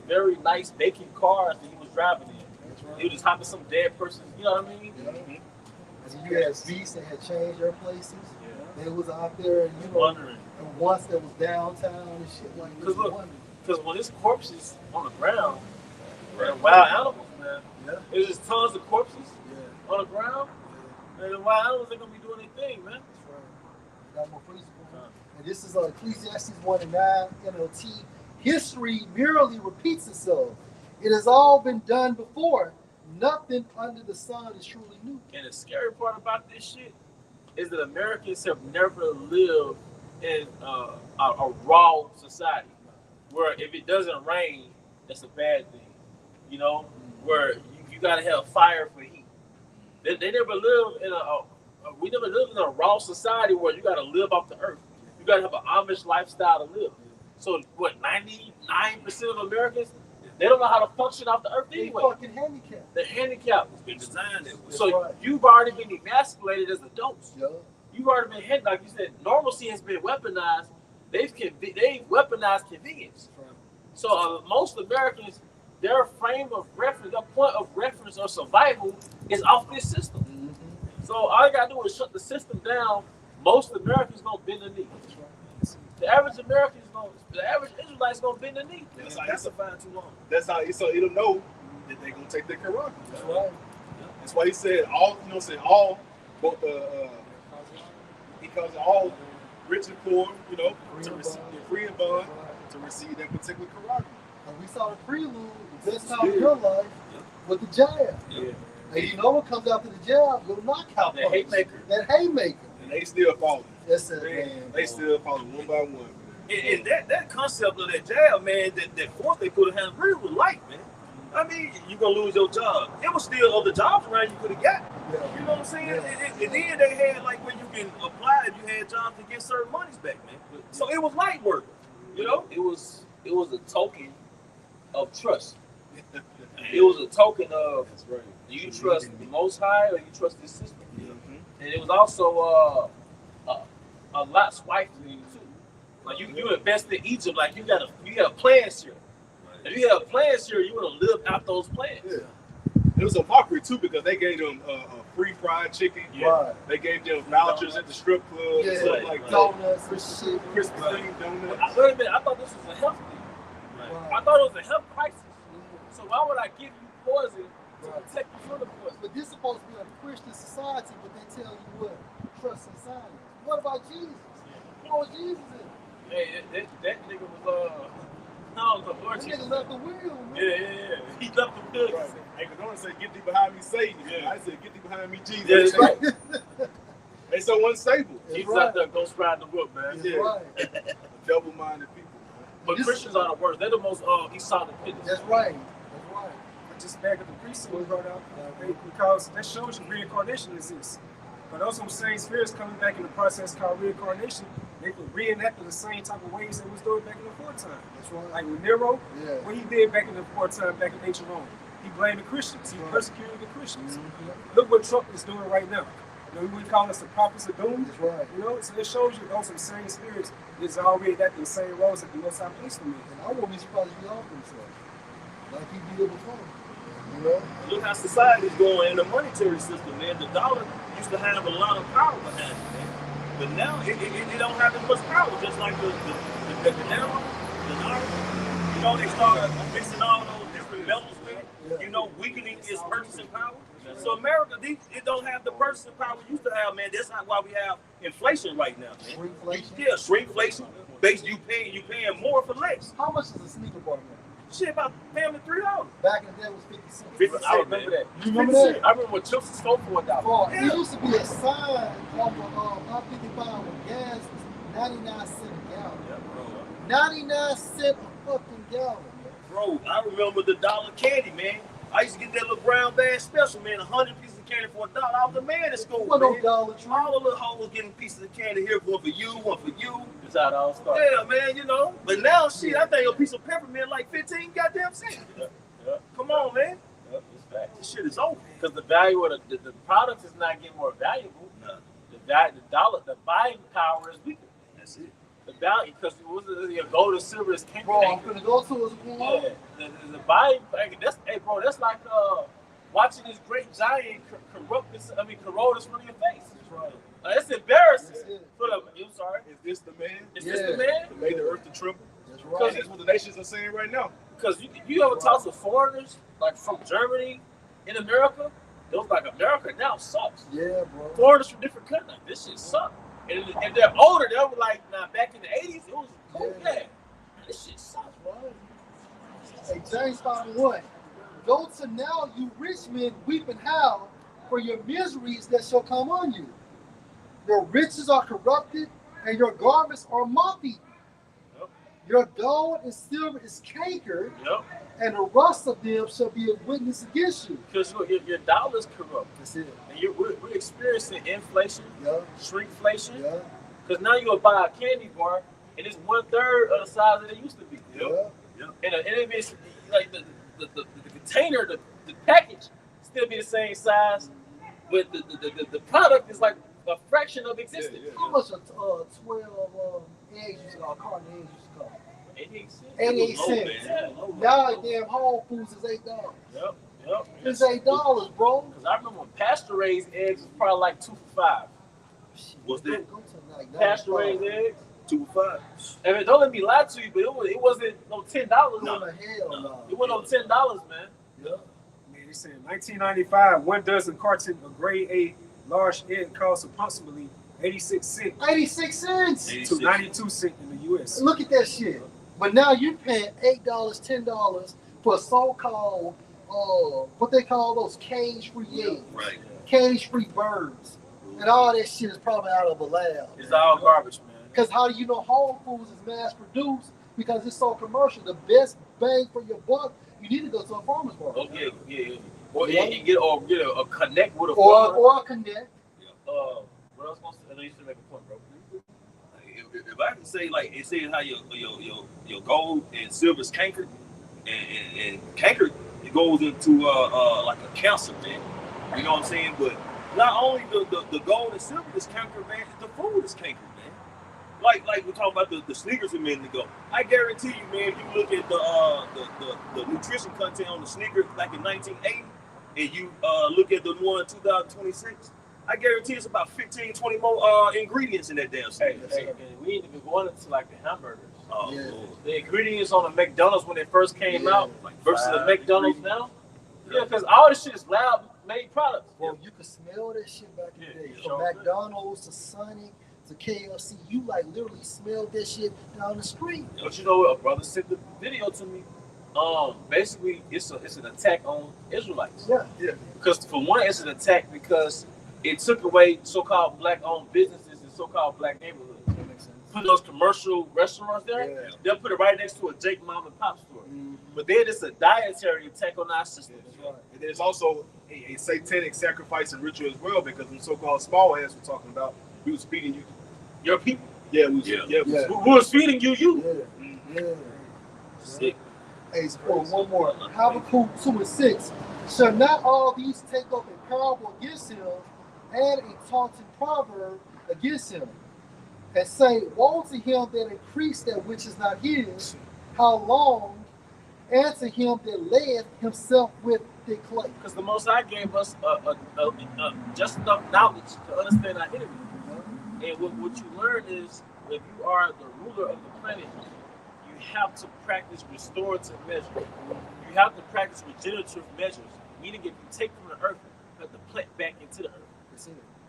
very nice baking cars that he was driving in. That's right. He was just hopping some dead person. You know what I mean? Yeah. And you had beasts that had changed their places. They was out there, and you know, Wondering. and once that was downtown and shit like that. Cause look, wondering. because when there's corpses on the ground, Right. and wild animals, man, Yeah. there's just tons of corpses Yeah. on the ground, and the wild animals ain't gonna be doing anything, man. That's right. They got more principle. And this is Ecclesiastes 1:9 NLT. History merely repeats itself. It has all been done before. Nothing under the sun is truly new. And the scary part about this shit is that Americans have never lived in a raw society where if it doesn't rain, that's a bad thing. You know, where you gotta have fire for heat. They never lived in we never lived in a raw society where you gotta live off the earth. You gotta have an Amish lifestyle to live. So what, 99% of Americans, they don't know how to function off the earth They anyway. fucking handicapped. They're handicapped. It's been designed that way. That's So right. you've already been emasculated as adults. Yeah. You've already been hit, like you said. Normalcy has been weaponized. They've weaponized convenience. That's right. So most Americans, their frame of reference, their point of reference or survival is off this system. Mm-hmm. So all you gotta do is shut the system down. Most Americans gonna bend the knee. That's right. The average Israelite's gonna bend the knee. That's Been how pacified too long. That's how so it'll know that they're gonna take their Quran. That's right. That's why he said all. You know, said all. Both he calls it all rich and poor. You know, to receive free and bond to receive that particular Quran. And we saw the prelude, the best time of your life, with the jab. Yeah. And you know what comes after the jab? Your knockout That punch. haymaker. That haymaker. And they still falling. That's it, man. They still falling one by one. And that concept of that jab, man, that force they put in hands really was light, man. I mean, you're gonna lose your job. It was still other jobs around you could have got. Yeah. You know what I'm saying? Yeah. And then they had like where you can apply if you had jobs to get certain monies back, man. So it was light work. You know? It was a token of trust. It was a token of That's right. do you trust the Most High or you trust this system? Mm-hmm. And it was also a lot's wife thing too. Like you invest in Egypt, like you got plans here. If you had plans here, you would have lived out those plans. Yeah. It was a mockery too because they gave them free fried chicken. Right. They gave them vouchers at the strip club Yeah. and stuff like that. Donuts and shit. Krispy Kreme donuts. Wait a minute, I thought this was a health thing. Right. I thought it was a health crisis. So why would I give you poison to protect you from the poison? But this is supposed to be a Christian society, but they tell you what? Trust in science. What about Jesus? What was Jesus in? Hey, that nigga was no, the Lord That Jesus. nigga left the wheel, man. Yeah. He left the wheel. Right. Hey, the donut said, "Get thee behind me, Satan." Yeah. I said, "Get thee behind me, Jesus." Yeah, that's right. They so unstable. That's Jesus right. out there ghost riding the whip, man. That's Yeah. right. Double-minded people. But This- Christians are the worst. They're the most Esau dependent. That's right. That's right. Just back at the priesthood brought out because that shows you reincarnation exists. But those some same spirits coming back in the process called reincarnation. They could reenact the same type of ways they was doing back in the foretime. That's right. Like with Nero, Yeah. what he did back in the foretime, back in ancient Rome, he blamed the Christians. He persecuted the Christians. Look what Trump is doing right now. You know, we call us the prophets of doom. That's right. You know, so it shows you those some same spirits is already acting the same roles that the Most High placed them in. And I won't be surprised if he off themselves. Like he did before. You know? Look how society's going in the monetary system, man. The dollar used to have a lot of power behind it, man. But now it don't have as much power, just like the dinero, the dollar. You know, they started mixing all those different metals with it, you know, weakening its purchasing power. So America, it don't have the purchasing power we used to have, man. That's not why we have inflation right now, man. Shrinkflation. Yeah, shrinkflation. Basically, you paying more for less. How much is a sneaker bar now? Shit, about family $3. Back in the day it was 50 cents. 50 I remember that. You remember that? I remember when chips was sold for $1. Bro, Yeah. it used to be a sign off of I 55 with gas was 99 cents a gallon. Yeah, bro. 99 cents a fucking gallon. Bro, I remember the dollar candy, man. I used to get that little brown bag special, man. 100 pieces of candy for $1. I was the man in school, What no man. Dollar Tree? All the little hoes getting pieces of candy here, one for you, one for you. That's how it all started. Yeah, man, you know. But now, shit, I think a piece of peppermint like 15 goddamn cents. Yeah. Come on, man. Yep, it's fact. This shit is over. Because the value of the product is not getting more valuable. Nah, The dollar, the buying power is weaker. that's it. The value, because your gold and silver is king. Bro, I'm gonna go to his Yeah, the buying, that's, hey, bro, that's like watching this great giant corrode this in front of your face. That's right. It's embarrassing. That's it. For the, I'm sorry. Is this the man Is Yeah. this the man? that made the earth to tremble? That's Because right. that's what the nations are saying right now. Because you ever talk to foreigners, like from Germany, in America, it was like America now sucks. Yeah, bro. Foreigners from different countries, like, this shit sucks. And if they're older, they were like, nah, back in the 80s, it was cool. Yeah. Yeah. This shit sucks, bro. Hey, James 5:1. Go to now, you rich men, weep and howl for your miseries that shall come on you. Your riches are corrupted, and your garments are moth-eaten. Yep. Your gold and silver is cankered, Yep. and the rust of them shall be a witness against you. Because your dollar's corrupt. That's it. And we're experiencing inflation, Yeah, shrinkflation. yeah, Because now you'll buy a candy bar, and it's 1/3 of the size that it used to be. yeah. And it is like the container, the package still be the same size, but the product is like a fraction of existence. Yeah, How much a 12 eggs used to call, carton eggs used to call? 88 cents. 88 Low, cents. man. Low. Now, damn Whole Foods is $8. Yep. It's $8, bro. Because I remember when pasture raised eggs was probably like 2 for $5. What's that? Go to like Pasture 95. raised eggs. 2 for $5. I mean, don't let me lie to you, but it wasn't no $10. No, the hell no. It wasn't no $10, man. Yeah. Man, they said in 1995, 1 dozen carton of grade A large egg cost approximately 86 cents 86 cents. to 92 cents in the U.S. Look at that shit. But now you're paying $8, $10 for so-called, what they call those cage-free eggs, Right. cage-free birds, and all that shit is probably out of a lab. It's all garbage, man. Because how do you know Whole Foods is mass-produced? Because it's so commercial. The best bang for your buck, you need to go to a farmer's market. Oh, yeah. Or you get a connect with a Or farmer. or a connect. What else supposed to? I know you should make a point, bro. If I can say, like, it says how your gold and silver is cankered, and cankered, it goes into like a cancer, man. You know what I'm saying? But not only the gold and silver is cankered, man, the food is cankered, man. Like we're talking about the sneakers a minute ago. I guarantee you, man, if you look at the nutrition content on the sneakers like in 1980, and you look at the one in 2026, I guarantee it's about 15, 20 more ingredients in that damn Hey, sneaker. we need to be going into like the hamburgers. Oh, Yeah. Lord. The ingredients on the McDonald's when it first came Yeah. out versus the Fried McDonald's ingredients. now. Yeah, because all this shit is lab-made products. Bro, you could smell that shit back in the Yeah, day. you From sure McDonald's to Sonic to KFC, you like literally smelled that shit down the street. But you know what? A brother sent the video to me. Basically, it's an attack on Israelites. Yeah. Because for one, it's an attack because it took away so-called black-owned businesses and so-called black neighborhoods. That makes sense. Put those commercial restaurants there, Yeah. they'll put it right next to a Jake Mom and Pop store. Mhm. But then it's a dietary attack on our system. That's right. there's also a satanic sacrifice and ritual as well, because the so-called small ass we're talking about, we was feeding you your people. Yeah, we was, We was feeding you. Yeah. Sick. Hey, for one more. Habakkuk 2:6. Shall not all these take up a parable against him, and a taunting proverb against him, and say, woe to him that increased that which is not his, how long, and to him that led himself with thick clay. Because the Most High gave us just enough knowledge to understand our enemy. And what you learn is, if you are the ruler of the planet, you have to practice restorative measures. You have to practice regenerative measures. Meaning, if you take from the earth, you have to plant back into the earth.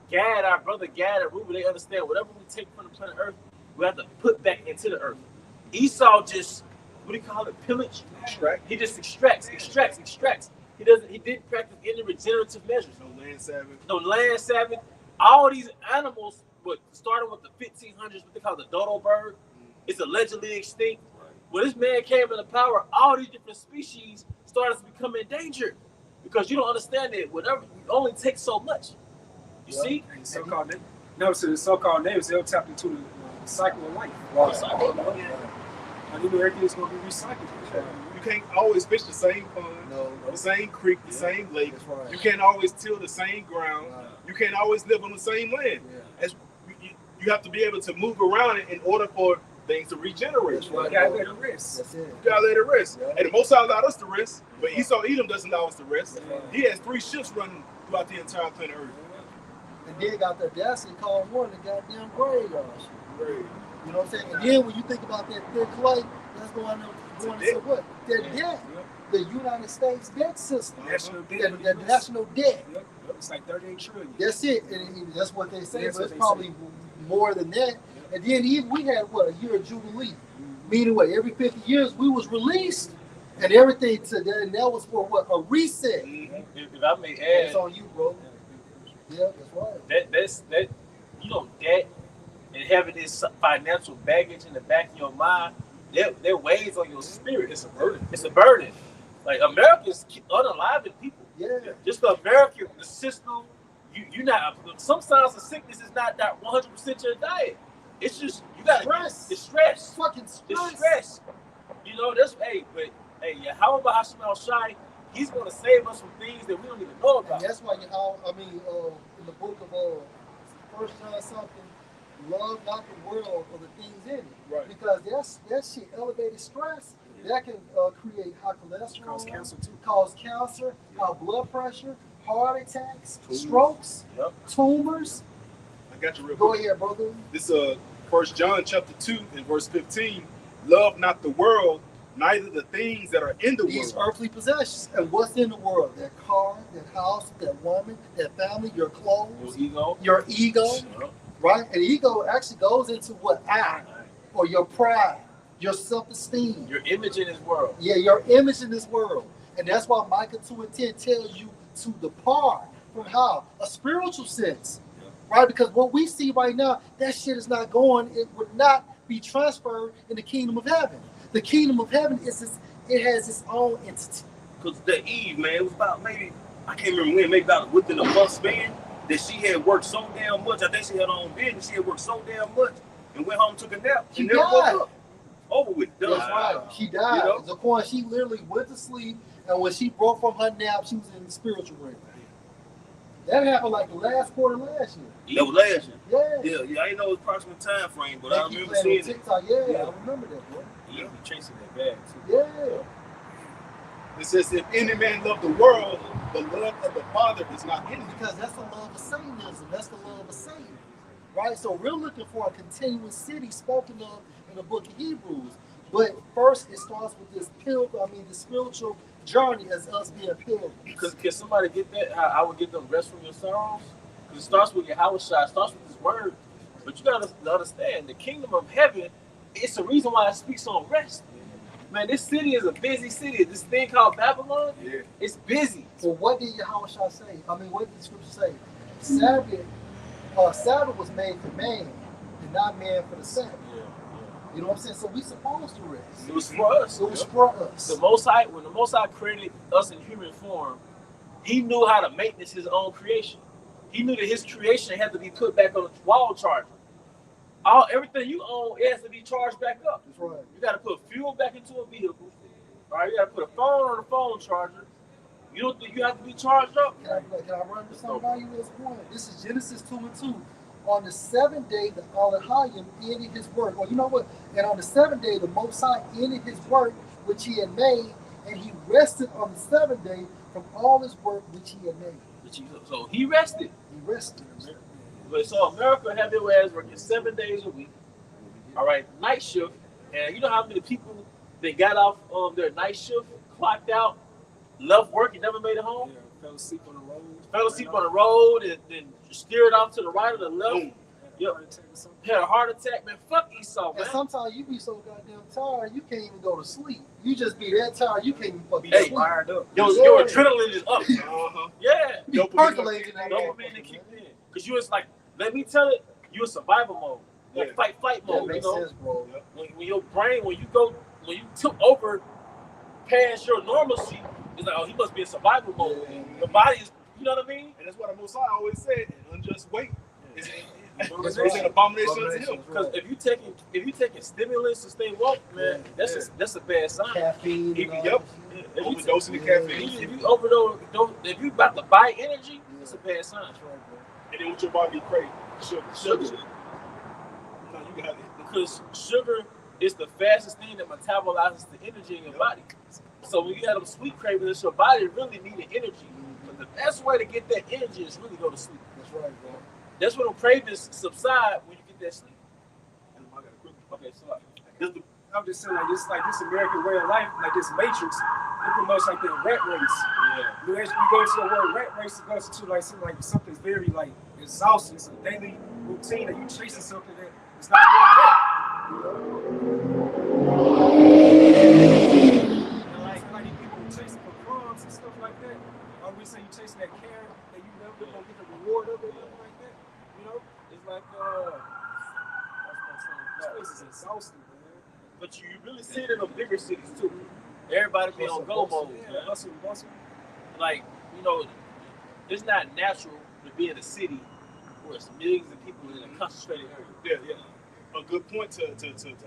Gad, our brother Gad and Reuben, they understand whatever we take from the planet Earth, we have to put back into the earth. Esau just, what do you call it, pillage? Extract. He just extracts. He didn't practice any regenerative measures. No land Sabbath. All these animals, starting with the 1500s, what they call the dodo bird, it's allegedly extinct. When this man came into power, all these different species started to become endangered, because you don't understand that whatever you only take so much. You see? And so-called name. Notice the so-called names, they'll tap into the cycle of life. And you know everything's going to be recycled. You can't always fish the same pond, the same creek, the same lake. You can't always till the same ground. You can't always live on the same land. As you have to be able to move around it in order for things to regenerate. You gotta let it rest. You gotta let it rest. And the Most High allowed us to rest, but Esau Edom doesn't allow us to rest. He has 3 ships running throughout the entire planet Earth. And then got the audacity to call one the goddamn graveyard shit. You know what I'm saying? And then when you think about that thick clay, that's going into what? That debt. The United States debt system. National debt. The national debt. Yep. It's like 38 trillion. That's it. And that's what they say, That's but what it's they probably say. more than that. And then even we had a year of Jubilee. Meaning what? Every 50 years we was released. And everything to that, and that was for what? A reset. If I may add, It's on you, bro. Yeah, that's right. that debt and having this financial baggage in the back of your mind, that weighs on your spirit. It's a burden. Like, Americans unaliving people. Yeah. Just the American, the system. You not. Some signs of sickness is not that 100% your diet. It's just you got stress. It's stress. Fucking stress. It's stress. That's Yahweh Bahashim Shai, he's going to save us from things that we don't even know about. And that's why in the book of 1 John something, love not the world or the things in it. Right. Because that shit, elevated stress, that can create high cholesterol, Cause cancer too. cause cancer, high blood pressure, heart attacks, strokes, tumors. I got you real Go quick. ahead, brother. This 1 John chapter 2 and verse 15. Love not the world, neither the things that are in the These world. earthly possessions. And what's in the world? That car, that house, that woman, that family, your clothes, your ego, right? And ego actually goes into what? I, or your pride, your self-esteem. Your image in this world. Yeah, your image in this world. And that's why Micah 2:10 tells you to depart from how? A spiritual sense. Right? Because what we see right now, that shit is not going, it would not be transferred in the kingdom of heaven. The kingdom of heaven has its own entity. Because the Eve, man, it was about maybe, I can't remember when, maybe about within a month span, that she had worked so damn much. I think she had her own business. She had worked so damn much and went home, took a nap. She never woke died. up. Over with. Done. That's right. She died. You know? The point, she literally went to sleep, and when she broke from her nap, she was in the spiritual realm. That happened like the last quarter last year. That was last year. Yeah. Yeah. I didn't know the approximate time frame, but I They keep remember playing on seeing it. TikTok. Yeah, I remember that, boy. You be chasing that bag too. Yeah. It says, if any man love the world, the love of the Father is not in him. Because that's the love of Satanism. That's the love of Satan. Right? So we're looking for a continuous city spoken of in the book of Hebrews. But first, it starts with this the spiritual journey as us being pilgrims. Because can somebody get that? How I would get them rest from your sorrows? Because it starts with Yahweh Shai, it starts with this word. But you got to understand, the kingdom of heaven, it's the reason why it speaks on rest. Man, this city is a busy city. This thing called Babylon, it's busy. Well, what did Yahweh Shai say? What did the scripture say? Sabbath was made for man, and not man for the Sabbath. You know what I'm saying? So we supposed to rest. It was for us. It was for us. When the Most High created us in human form, he knew how to maintenance his own creation. He knew that his creation had to be put back on the wall charger. Everything you own, it has to be charged back up. That's right. You got to put fuel back into a vehicle. Right? You got to put a phone on the phone charger. You don't think you have to be charged up? Can I run this something by you this point? This is Genesis 2:2. On the seventh day, the Elohim ended his work. Well, you know what? And on the seventh day, the Most High ended his work which he had made, and he rested on the seventh day from all his work which he had made. So he rested. He rested. But so America have their ass working 7 days a week. All right, night shift. And you know how many people that got off their night shift, clocked out, left work and never made it home? Yeah, fell asleep on the road. Fell asleep on the road and then steered off to the right or the left. Yep. Had a heart attack, man. Fuck Esau, man. And sometimes you be so goddamn tired, you can't even go to sleep. You just be that tired, you can't even fucking sleep. Fired up. Your adrenaline is up. Yeah. You percolating that Dopamine that kicked in. Because you was like, let me tell it, you in survival mode. Like fight mode. That makes sense, bro. When your brain, when you took over past your normalcy, it's like, oh, he must be in survival mode. Your body is, you know what I mean? And that's what the Most High always said, an unjust weight is an abomination unto him. Because if you taking stimulants to stay woke, man, that's a bad sign. Caffeine. Overdosing the caffeine. If you overdose, if you about to buy energy, it's a bad sign. And then what your body crave? Sugar. No, you got it. Because sugar is the fastest thing that metabolizes the energy in your body. So when you have them sweet cravings, your body really needed energy. But the best way to get that energy is really go to sleep. That's right, bro. That's when the cravings subside when you get that sleep. Okay, so I'm just saying, like this American way of life, like this matrix, it promotes like the rat race. Yeah. You go to the word rat race, it goes into like something's very like exhausting. It's a daily routine that you chasing something that it's not really there. Like these people chasing for crumbs and stuff like that. Always say you chasing that carrot that you never gonna get the reward of it, nothing like that. You know, it's like this place is exhausting. but you really see it in the bigger cities too. Everybody be on go mode, man. Hustle. Like, you know, it's not natural to be in a city where it's millions of people in a concentrated area. Yeah. A good point to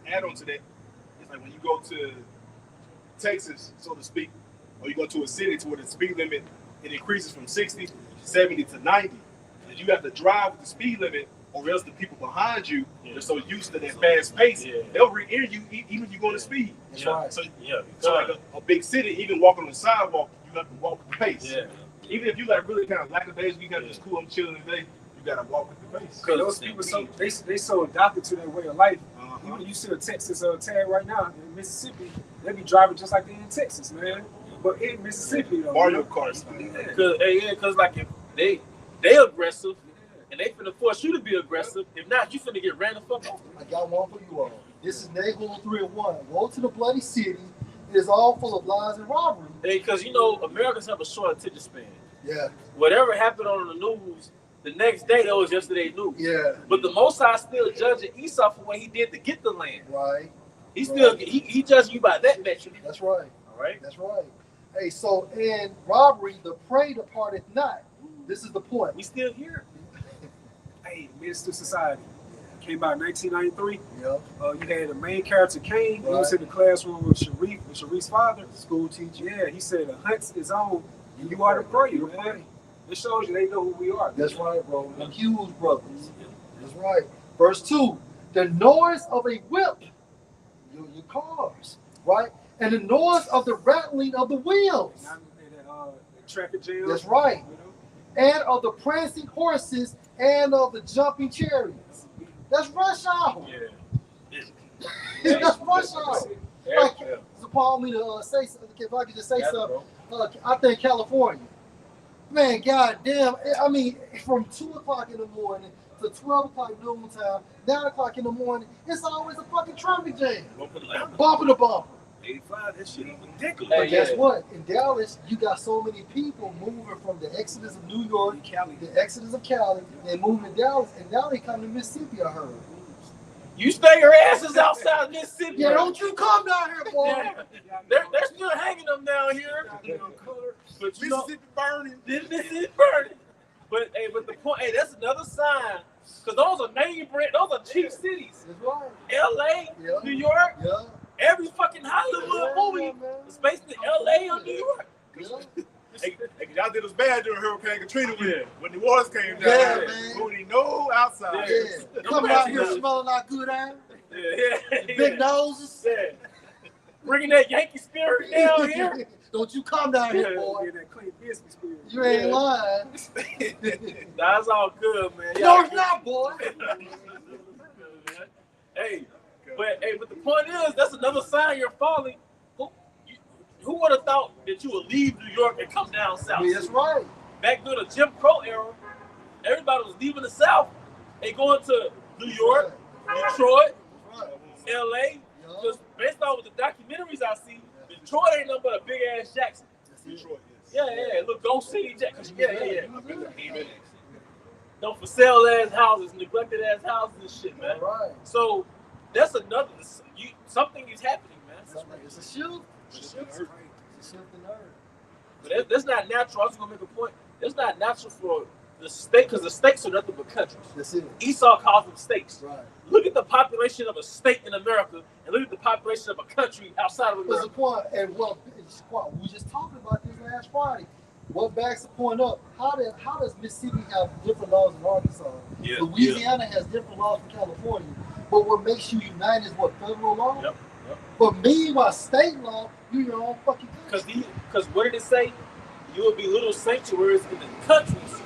add on to that is like when you go to Texas, so to speak, or you go to a city to where the speed limit it increases from 60, 70 to 90, and you have to drive with the speed limit, or else the people behind you are so used to that fast pace, they'll rear you even if you're going to speed. That's right. So like a big city, even walking on the sidewalk, you have to walk with the pace. Yeah. Even if you like really kind of lackadaisical, you got this cool, I'm chilling today, you gotta walk with the pace. Because those people they so adapted to their way of life. Even you see a Texas tag right now in Mississippi, they be driving just like they in Texas, man. But in Mississippi, though, Mario Kart. Because like if they aggressive and they finna force you to be aggressive. If not, you finna get ran the fuck over. I got one for you all. This is Nahum 3:1. Woe to the bloody city. It is all full of lies and robbery. Because you know Americans have a short attention span. Yeah. Whatever happened on the news, the next day that was yesterday's news. Yeah. But the Most High still judging Esau for what he did to get the land. Right. He still he judging you by that metric. That's right. All right. That's right. Hey, so in robbery, the prey departeth not. This is the point. We still here. Hey, Minister Society came out in 1993. Yeah. You had the main character Cain. Right. He was in the classroom with Sharif's father, School teacher. Yeah, he said the hunt is on, and you are the prey, man. It shows you they know who we are. That's right, bro. The Hughes brothers. That's right. Verse 2. The noise of a whip, your cars, right? And the noise of the rattling of the wheels. And the traffic jam. That's right. You know? And of the prancing horses and of the jumping chariots. That's rush hour. Yeah. That's rush hour. Yeah. Like, so Paul, me to say something, if I could just say something, I think California. Man, goddamn, I mean, from 2 o'clock in the morning to 12 o'clock noontime, 9 o'clock in the morning, it's always a fucking traffic jam. Bumper to bumper. 85, that shit is ridiculous. But guess what? In Dallas, you got so many people moving from the exodus of New York, the exodus of Cali, and moving to Dallas, and now they come to Mississippi, I heard. You stay your asses outside Mississippi. Yeah, don't you come down here, boy. They're still hanging them down here. But you know, Mississippi burning. Mississippi burning. But hey, but the point, hey, that's another sign. Because those are name brand, those are cheap cities. That's right. LA, Yeah. New York, Yeah. every fucking Hollywood movie is based in LA or New York. Yeah. Hey, y'all did us bad during Hurricane Katrina when the waters came down. Yeah, there. man. We didn't know outside. Yeah. Come out here smelling like good ass. Yeah. Big noses. Yeah. Bringing that Yankee spirit down here. Don't you come down here, boy. Get that clean business spirit. You ain't lying. That's all good, man. No, it's not, boy. Hey, but the point is, that's another sign you're falling. Who would have thought that you would leave New York and come down south? Yeah, that's right. Back during the Jim Crow era, everybody was leaving the South and going to New York, Detroit, Right. LA. Because based on the documentaries I see, Detroit ain't nothing but a big ass Jackson. Detroit, Yeah, look, Ghost City Jackson. Yeah. Don't for sale ass houses, neglected ass houses and shit, man. All right. So that's another. Something is happening, man. It's a shift. It's a shift in earth. But that's not natural. I was gonna make a point. That's not natural for the state because the states are nothing but countries. That's it. Esau calls them states. Right. Look at the population of a state in America and look at the population of a country outside of What's the America. point? And what we were just talking about this last Friday. What backs the point up? How does Mississippi have different laws than Arkansas? Yeah, Louisiana has different laws from California. But what makes you unite is what, federal law? Yep. But meanwhile, state law, you your own fucking country. Because what did it say? You will be little sanctuaries in the countries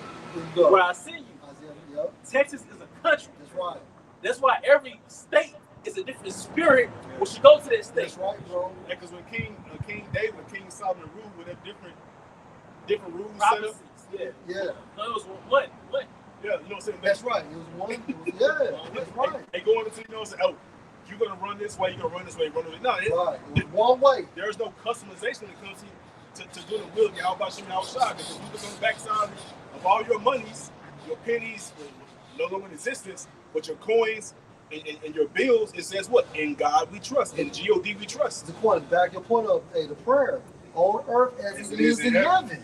where I send you. Yep. Texas is a country. That's right. That's why every state is a different spirit when you go to that state. That's right, bro. Because when King David and King Solomon ruled with that different rules set Prophecies. up. Yeah. Yeah. No, it was one. Yeah, you know what I'm saying? That's right. It was one. Yeah, that's right. They going into, you know, say, oh, you're gonna run this way, you're gonna run this way, run this way. No, Right. It was one way. there's no customization when it comes to doing the will of Yahweh Shem outside. Because you look on the backside of all your monies, your pennies, no longer in existence, but your coins and your bills, it says what? In God we trust. In G-O-D we trust. The point, back your point of the prayer on earth as it is in heaven.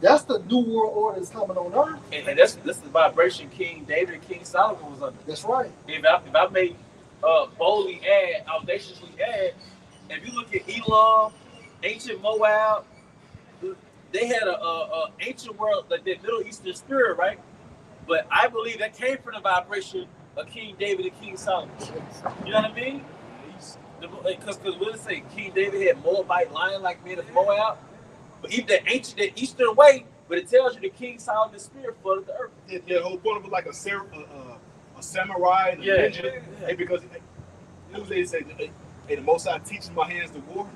That's the new world order that's coming on earth. And that's the vibration King David and King Solomon was under. That's right. If I may boldly add, audaciously add, if you look at Elam, ancient Moab, they had a ancient world, like that Middle Eastern spirit, right? But I believe that came from the vibration of King David and King Solomon. You know what I mean? Because what did it say? King David had Moabite lion-like men of Moab. But even that Eastern way, but it tells you the King Solomon's spirit flooded the earth. The whole point of it like a samurai and a ninja. Hey, because they say, hey, the Most High teaches my hands to war.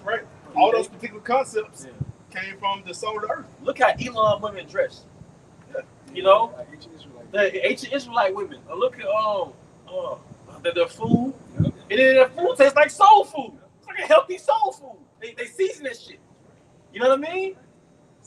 Right? All those particular concepts came from the soul of the earth. Look how Elam women dress. Yeah. You know? The ancient Israelite women. Look at their food. And then their food tastes like soul food. It's like a healthy soul food. They season that shit. You know what I mean?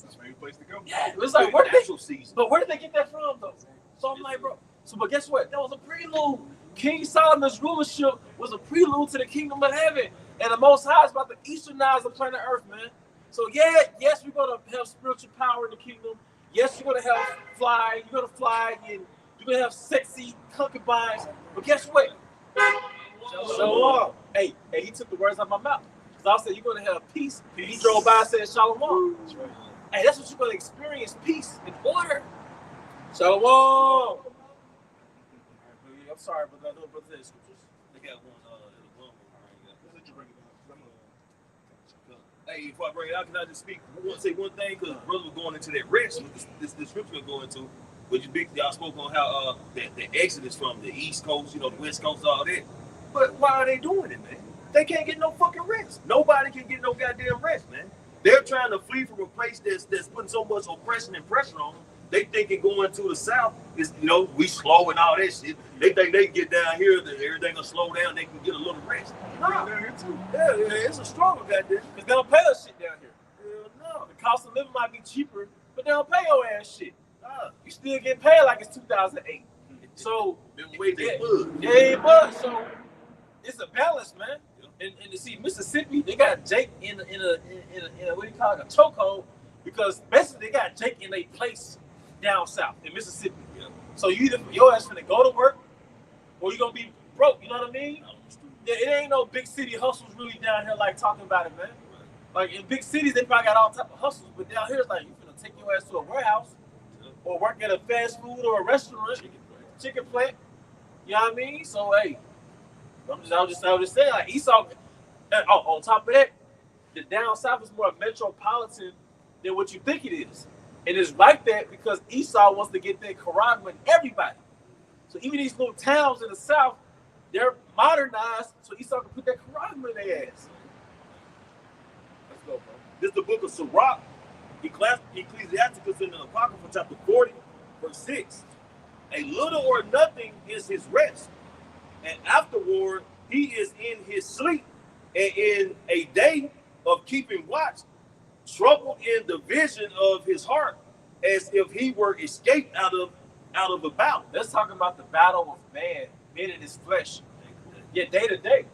That's my favorite place to go. Yeah. It's like, where did they get that from, though? So I'm like, bro. So, but guess what? That was a prelude. King Solomon's rulership was a prelude to the kingdom of heaven. And the Most High is about to easternize the planet Earth, man. So, yes, we're going to have spiritual power in the kingdom. Yes, you're going to have fly. You're going to fly, and you're going to have sexy concubines. But guess what? Shalom. Hey, he took the words out of my mouth. Because I said, you're going to have peace. He drove by and said, Shalom. That's right. Hey, that's what you're going to experience, peace and order. Shalom. I'm sorry, but I know brother said scriptures. They got one. Hey, before I bring it out, can I just speak? I want to say one thing because brother was going into that rest. This scripture we're going to, which y'all spoke on how the exodus from the East Coast, the West Coast, all that. But why are they doing it, man? They can't get no fucking rest. Nobody can get no goddamn rest, man. They're trying to flee from a place that's putting so much oppression and pressure on them. They thinking going to the South is, we slow and all that shit. They think they can get down here, that everything will slow down, they can get a little rest. No. Down here too. Yeah, it's a struggle, goddamn. Because they don't pay us shit down here. Hell no. The cost of living might be cheaper, but they don't pay your ass shit. You still get paid like it's 2008. So, but so it's a balance, man. And to see Mississippi, they got Jake in a what do you call it, a chokehold. because basically they got Jake in a place down south in Mississippi. Yeah. So you either your ass finna go to work or you gonna be broke. You know what I mean? Yeah, it ain't no big city hustles really down here like talking about it, man. Like in big cities, they probably got all type of hustles, but down here it's like you finna take your ass to a warehouse or work at a fast food or a restaurant, chicken plant. You know what I mean? So hey, I was just saying, like Esau. On top of that, the down south is more metropolitan than what you think it is, and it's like that because Esau wants to get that Quran with everybody. So even these little towns in the south, they're modernized so Esau can put that Quran in their ass. Let's go, bro. This is the book of Sirach, Ecclesiasticus in the Apocrypha, chapter 40, verse 6. A little or nothing is his rest, and afterward he is in his sleep, and in a day of keeping watch, troubled in the vision of his heart, as if he were escaped out of a battle. Let's talk about the battle of man in his flesh. Yeah, day to day.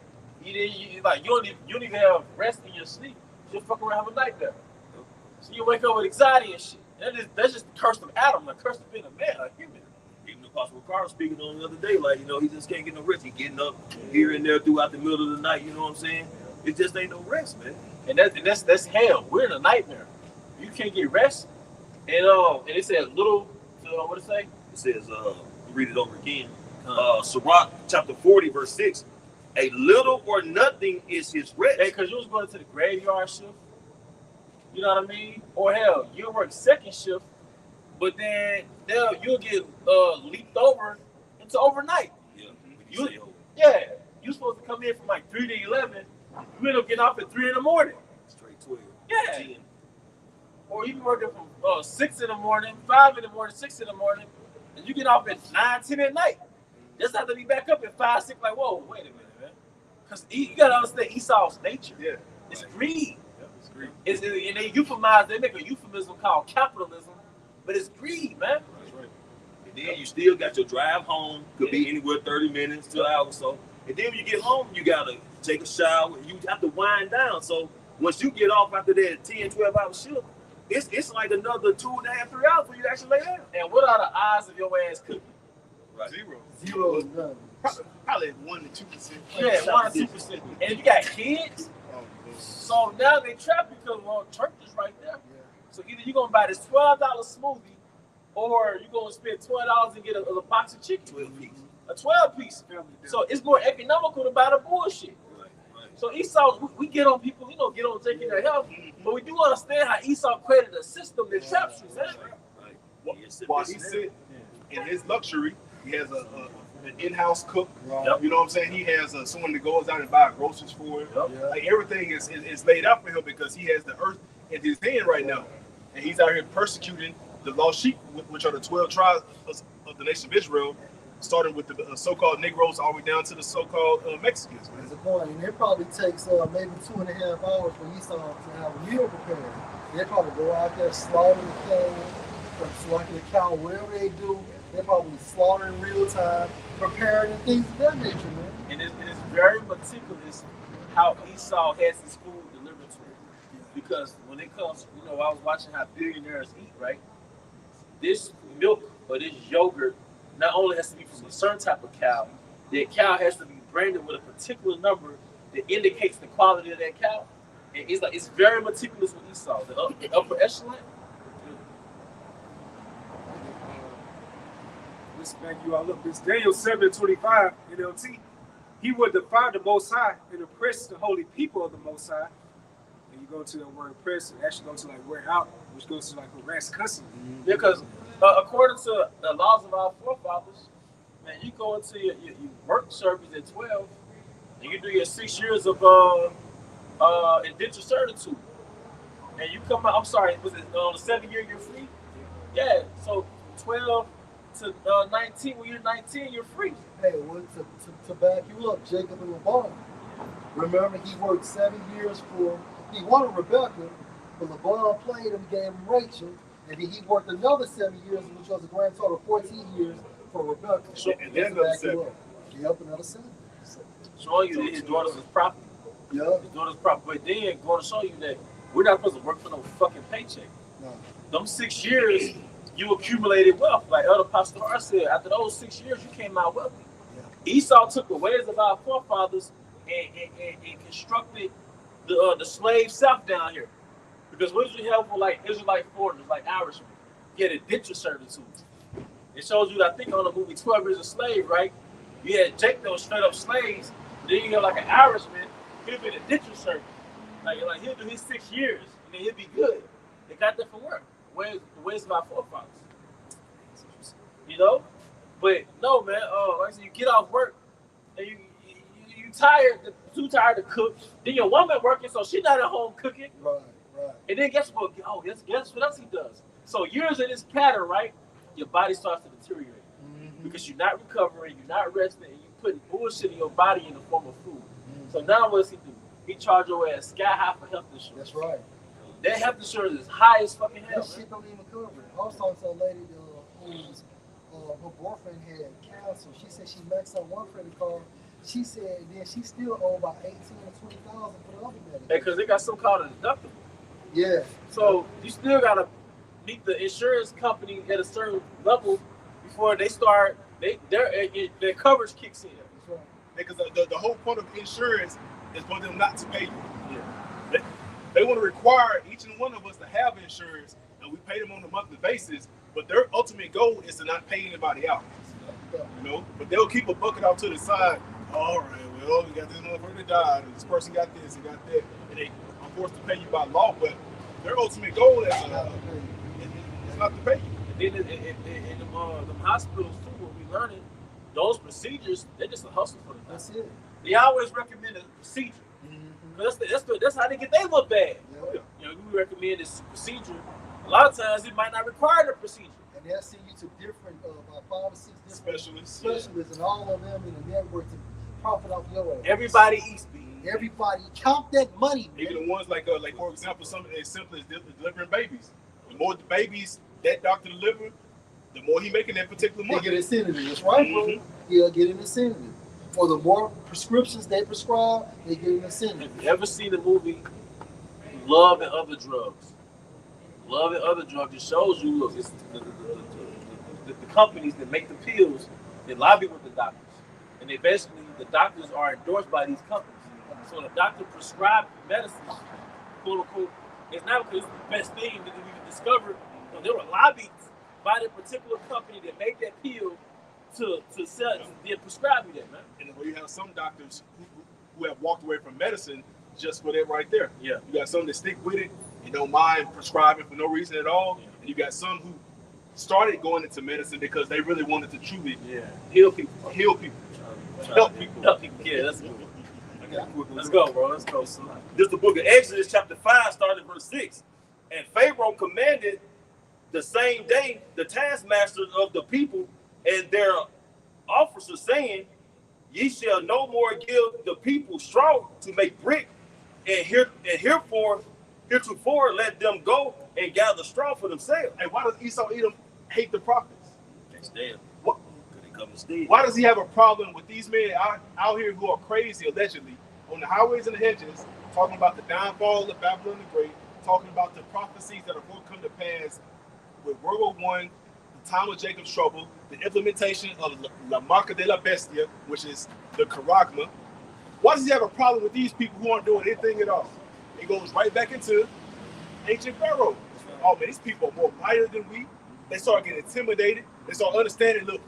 You don't even have rest in your sleep. You just fuck around have a nightmare. So you wake up with anxiety and shit. That's just the curse of Adam, the curse of being a man, a human. Even Apostle Carl speaking on the other day, like, he just can't get no rest. He getting up here and there throughout the middle of the night, you know what I'm saying? It just ain't no rest, man. And that's hell. We're in a nightmare. You can't get rest. And it says little, what it say? It says, read it over again. Sirach chapter 40, verse 6. A little or nothing is his rest. Hey, because you was going to the graveyard shift. You know what I mean? Or hell, you'll work second shift, but then you'll get leaped over into overnight. Yeah. You're supposed to come in from like 3 to 11. You end up getting off at 3 in the morning. Straight 12. Yeah. 10. Or you can work it from 6 in the morning, 5 in the morning, 6 in the morning, and you get off at 9, 10 at night. Just have to be back up at 5, 6. Like, whoa, wait a minute, man. Because you got to understand Esau's nature. Yeah. It's greed. Yeah, it's greed. And they make a euphemism called capitalism, but it's greed, man. That's right. And then you still got your drive home. Could be anywhere 30 minutes to an hour or so. And then when you get home, you got to take a shower. You have to wind down. So once you get off after that 10, 12-hour shift, it's like another 2.5, 3 hours for you to actually lay down. And what are the odds of your ass cooking? Right. Zero. None. Probably 1 to 2%. Yeah, 1 or 2%. And if you got kids, so now they trap because church is right there. Yeah. So either you're gonna buy this $12 smoothie, or you're gonna spend $12 and get a box of chicken. 12 piece. A 12-piece. So it's more economical to buy the bullshit. Right. So Esau, we get on people, get on taking their health, but we do understand how Esau created a system that traps you, man. Right. While he sit in his luxury, he has an in-house cook. Right. You know what I'm saying? He has someone that goes out and buy groceries for him. Yep. Like everything is laid out for him because he has the earth in his hand right now, and he's out here persecuting the lost sheep, which are the 12 tribes of the nation of Israel, starting with the so-called Negroes all the way down to the so-called Mexicans. That's the point. And it probably takes maybe 2.5 hours for Esau to have a meal prepared. They probably go out there, slaughter the cattle, or slaughter the cow, whatever they do. They probably slaughter in real time, preparing and things of that nature, man. And it's very meticulous how Esau has his food delivered to him. Because when it comes, I was watching how billionaires eat, right? This milk or this yogurt not only has to be from a certain type of cow, that cow has to be branded with a particular number that indicates the quality of that cow. And it's very meticulous with Esau. The upper echelon. Let's back you all up. It's Daniel 7:25 NLT. He will defy the Most High and oppress the holy people of the Most High. And you go to the word oppress, and actually go to like wear out, which goes to like harass, cussing. Because according to the laws of our forefathers, man, you go into your work service at 12, and you do your 6 years of indentured servitude, and you come out. I'm sorry, was it on the 7 year you're free? Yeah. So 12 to 19. When you're 19, you're free. Hey, well, to back you up, Jacob and Laban. Remember, he worked 7 years he wanted Rebecca, but Laban played him, gave him Rachel, and then he worked another 7 years, which was a grand total of 14 years for Rebecca. And then another 7. Yep, another 7. Showing you that his daughters is property. Yeah. His daughters property. But then going to show you that we're not supposed to work for no fucking paycheck. No. Them 6 years, you accumulated wealth. Like Elder Pastor Hart said, after those 6 years, you came out wealthy. Yeah. Esau took the ways of our forefathers and constructed the slave South down here. Because what did you have for like Israelite foreigners, like Irishmen? You had indenture servitude. It shows you, I think, on the movie 12 Years a Slave, right? You had Jake that was straight up slaves. Then you have like an Irishman, he'll be an indenture servant. Like he'll do his 6 years and then he'll be good. They got that from where? The ways of our forefathers. You know? But no, man, like I said, you get off work and you tired, too tired to cook. Then your woman working, so she's not at home cooking. Right. Right. And then guess what? Oh, guess what else he does? So years of this pattern, right? Your body starts to deteriorate because you're not recovering, you're not resting, and you're putting bullshit in your body in the form of food. So now what does he do? He charge your ass sky high for health insurance. That's right. That health insurance is high as fucking hell. That shit don't even cover it. I was talking to a lady whose her boyfriend had cancer. She said she maxed out one credit card. She said then she still owed about 18 or 20,000 for the other medication. Because they got some called a deductible. Yeah. So you still gotta meet the insurance company at a certain level before they start. Their coverage kicks in. That's right. Because the whole point of insurance is for them not to pay you. Yeah. They want to require each and one of us to have insurance, and we pay them on a monthly basis. But their ultimate goal is to not pay anybody out. You know, but they'll keep a bucket out to the side. All right, well, we got this motherfucker that died, and this person got this and got that, and they are forced to pay you by law. But their ultimate goal is not to pay you. And then in the hospitals too, what we learning, those procedures, they're just a hustle for them. That's it. They always recommend a procedure. That's how they get they look bad. Yeah. You know, we recommend this procedure. A lot of times it might not require the procedure. And they'll send you to different, about 5 or 6 different Specialists. and all of them in the network to profit off your ass. Everybody eats beans. Everybody count that money, man. Even the ones like for example, something as simple as delivering babies. The more the babies that doctor deliver, the more he making that particular They month. get incentive. That's right, bro. They'll get an incentive. For the more prescriptions they prescribe, they get an incentive. Have you ever seen the movie Love and Other Drugs? Love and Other Drugs, it shows you, look, it's the companies that make the pills, they lobby with the doctors. And they basically, the doctors are endorsed by these companies. So the doctor prescribed medicine, quote unquote, it's not because it's the best thing that we can discover. No, they were lobbied by the particular company that made that pill to sell, to prescribe you that, man. And then you have some doctors who have walked away from medicine just for that right there. Yeah. You got some that stick with it and don't mind prescribing for no reason at all. Yeah. And you got some who started going into medicine because they really wanted to truly Heal people. help people. Help people. Yeah, that's good. Let's go, bro. Let's go. Son. This is the book of Exodus, chapter 5, starting verse 6. And Pharaoh commanded the same day the taskmasters of the people and their officers, saying, ye shall no more give the people straw to make brick, and heretofore let them go and gather straw for themselves. And why does Esau Edom hate the prophets? Can't stand. What? Because they come to steal. Why does he have a problem with these men out here who are crazy, allegedly, on the highways and the hedges, talking about the downfall of Babylon the Great, talking about the prophecies that are going to come to pass with World War I, the time of Jacob's trouble, the implementation of La Marca de la Bestia, which is the Charagma? Why does he have a problem with these people who aren't doing anything at all? He goes right back into ancient Pharaoh. Oh man, these people are more mighty than we. They start getting intimidated. They start understanding, look,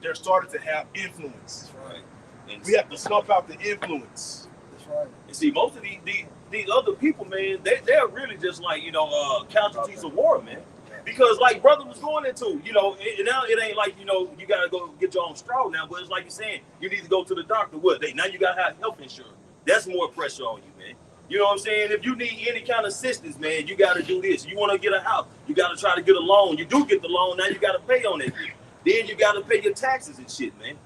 they're starting to have influence. That's right. And We have to snuff out the influence. That's right. And see, most of these other people, man, they're really just like, casualties of war, man. Because like brother was going into, now it ain't like, you gotta go get your own straw now, but it's like you're saying, you need to go to the doctor. Now you gotta have health insurance. That's more pressure on you, man. You know what I'm saying? If you need any kind of assistance, man, you gotta do this. You wanna get a house, you gotta try to get a loan. You do get the loan, now you gotta pay on it. Then you gotta pay your taxes and shit, man.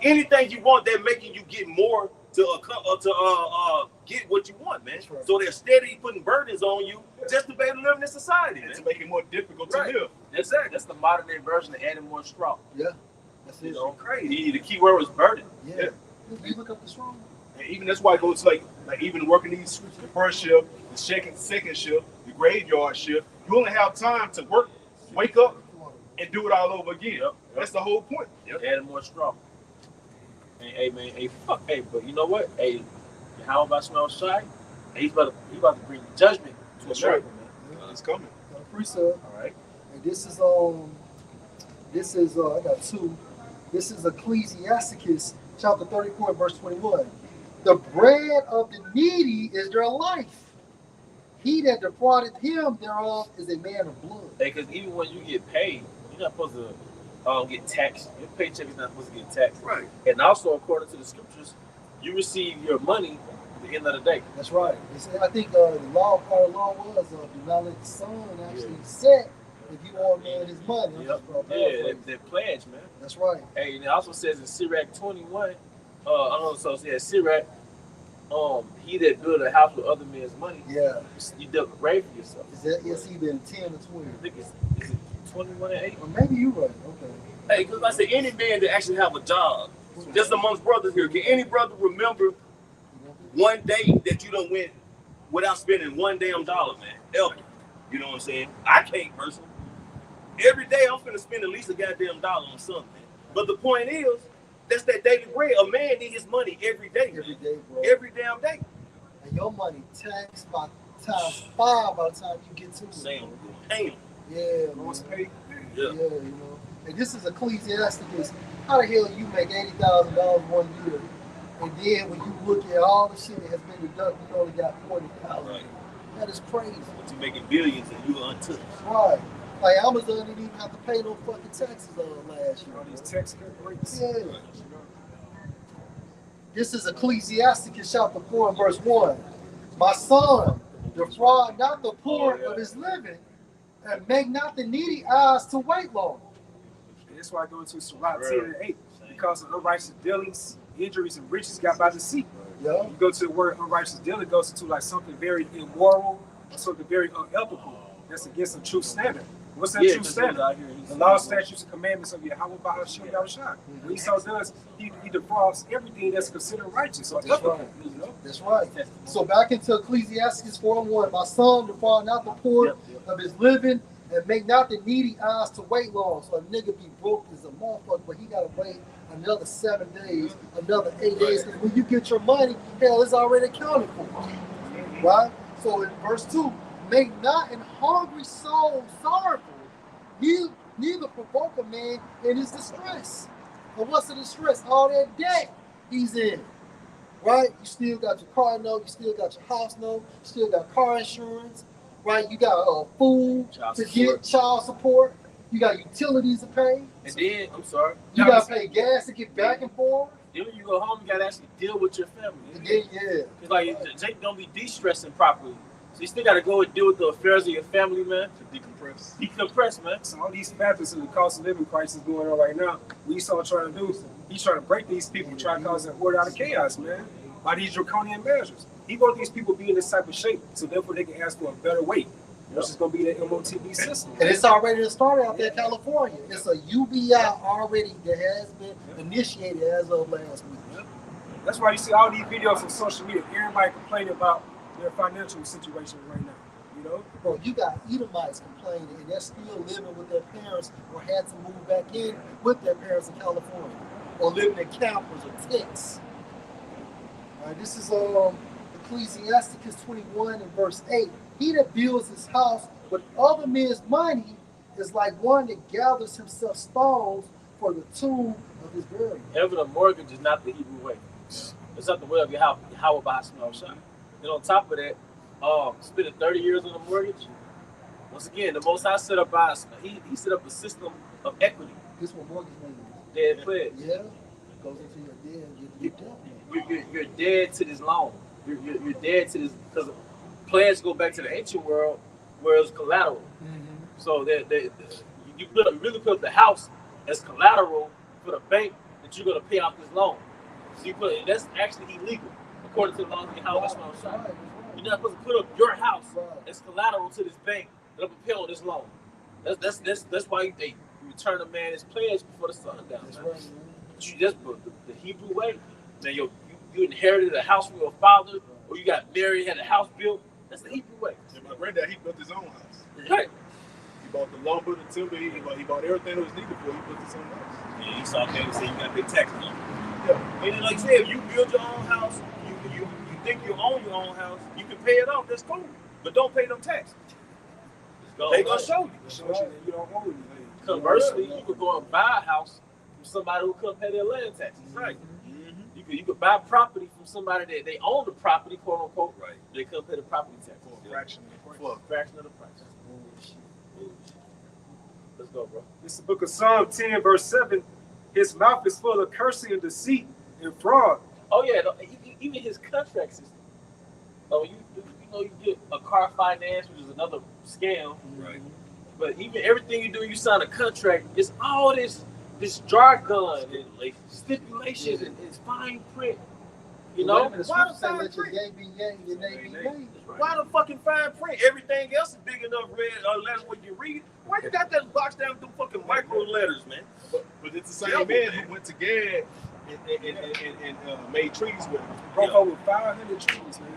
Anything you want, they're making you get more to get what you want, man. Right. So they're steady putting burdens on you just to be able to live in this society, And man. to make it more difficult Right. to live. That's the modern day version of adding more straw. Yeah. That's it. Crazy. The key word was burden. Yeah. You look up the strong. And even that's why it goes like even working these the first shift, the second shift, the graveyard shift. You only have time to work, wake up, and do it all over again. Yep. That's the whole point. Yep. Add more straw. And hey man, hey fuck, hey, but you know what? Hey, how about smell shy? Hey, he about to bring judgment to That's America, right. man. It's coming. Precept. All right. And this is I got two. This is Ecclesiasticus chapter 34 verse 21. The bread of the needy is their life. He that defrauded him thereof is a man of blood. Hey, because even when you get paid, you're not supposed to get taxed. Your paycheck is not supposed to get taxed. Right. And also, according to the scriptures, you receive your money at the end of the day. That's right. I think the law part of the law was do not let the son actually set if you owe a man his money. Yep. Yeah, that pledge, man. That's right. Hey, and it also says in Sirach 21, Sirach, he that build a house with other men's money, Yeah. you dug a grave for yourself. Is that it's either 10 or 20? I think is it 21 and 8? Or maybe you're right. Okay. Hey, because I say any man that actually have a job, just amongst brothers here, can any brother remember one day that you done went without spending one damn dollar, man? Ever. You know what I'm saying? I can't personally. Every day I'm finna spend at least a goddamn dollar on something. But the point is, that's that daily bread. A man need his money every day. Every day, bro. Every damn day. And your money taxed by times 5 by the time you get to it. Damn. Yeah, Most man. paid. Yeah, you know. And this is Ecclesiasticus. How the hell you make $80,000 1 year, and then when you look at all the shit that has been deducted, you only got 40,000. Right. That is crazy. But you making billions and you untouched. Right. Like Amazon didn't even have to pay no fucking taxes on last year. All these tax cut rates. Yeah. This is Ecclesiasticus chapter 4 and verse 1. My son, defraud not the poor of his living, and make not the needy eyes to wait long. That's why I go into Sirach 10 and 8. Because of unrighteous dealings, injuries, and riches got by deceit. Yeah. You go to the word unrighteous dealing, it goes into like something very immoral, or something very unethical. That's against a true standard. What's that true standard? The law, statutes, and commandments of Yahweh Ba'ashim Yahushua. What Esau does, he defrauds everything that's considered righteous or That's ethical. right. You know? That's right. So back into Ecclesiastes 4 and 1. My son, defraud not the poor of his living, and make not the needy eyes to wait long. So a nigga be broke as a motherfucker, but he gotta wait another 7 days, another 8 days. Because when you get your money, hell, it's already accounted for. Right? So in verse 2, make not an hungry soul sorrowful, neither provoke a man in his distress. But what's the distress? All that debt he's in. Right? You still got your car note, you still got your house note, you still got car insurance, right? You got food Child to support. get, child support, you got utilities to pay, And then, I'm sorry, you got to pay gas to get back and forth. then when you go home, you got to actually deal with your family. And then, yeah. It's like Jake don't be de-stressing properly. So you still got to go and deal with the affairs of your family, man. To decompress. Decompress, man. So all these factors of the cost of living crisis going on right now, what Esau trying to do, he's trying to break these people, trying to cause an order out of chaos, man, by these draconian measures. He want these people be in this type of shape, so therefore they can ask for a better way, which is going to be the MOTB system. And it's already started out there in California. It's a UBI already that has been initiated as of last week. That's why you see all these videos on social media, everybody complaining about their financial situation right now, you know? Bro, you got Edomites complaining, and they're still living with their parents or had to move back in with their parents in California, or living in campers or tents. All right, this is Ecclesiasticus 21 and verse 8. He that builds his house with other men's money is like one that gathers himself stones for the tomb of his burial. Having a mortgage is not the Hebrew way. It's not the way of Yahweh Ba'ashim Yahushua. And on top of that, spending 30 years on a mortgage, once again, the Most High set up he set up a system of equity. This one mortgage money. Dead pledge. Yeah, goes into your debt. You're dead to this loan. You're dead to this, because pledge go back to the ancient world where it's collateral. Mm-hmm. So you really put the house as collateral for the bank that you're going to pay off this loan. So that's actually illegal according to the laws of Yahweh. Right. You're not supposed to put up your house as collateral to this bank that'll pay on this loan. That's why you return a man his pledge before the sun down. That's Man. right, man. But the Hebrew way, man, you you inherited a house from your father, or you got married, had a house built. That's the Hebrew way. And my granddad, he built his own house. Right. He bought the lumber, the timber, he bought everything that was needed for it. He built his own house. Yeah, Esau came and said you got to pay taxes. Yeah. And like I said, if you build your own house, you think you own your own house, you can pay it off. That's cool, but don't pay them taxes. They gonna show you. It shows you that you don't own anything. Conversely, you could go and buy a house from somebody who couldn't pay their land taxes. Right. You could buy property from somebody that they own the property, quote unquote. Right. They couldn't pay the property tax. For a fraction of the price. Fraction of the price. Let's go, bro. This is the book of Psalm 10, verse 7. His mouth is full of cursing and deceit and fraud. Oh yeah, even his contract system. So you get a car finance, which is another scam. Right. But even everything you do, you sign a contract. It's all this jargon and stipulations and it's fine print. You know, Why the Why the say fine let your print? yay be yay, your nay be nay? Why the fucking fine print? Everything else is big enough red letters when you read. Why you got that box down with them fucking micro letters, man? But it's the same man who went to Gad and made treaties with him. Broke over 500 trees, man.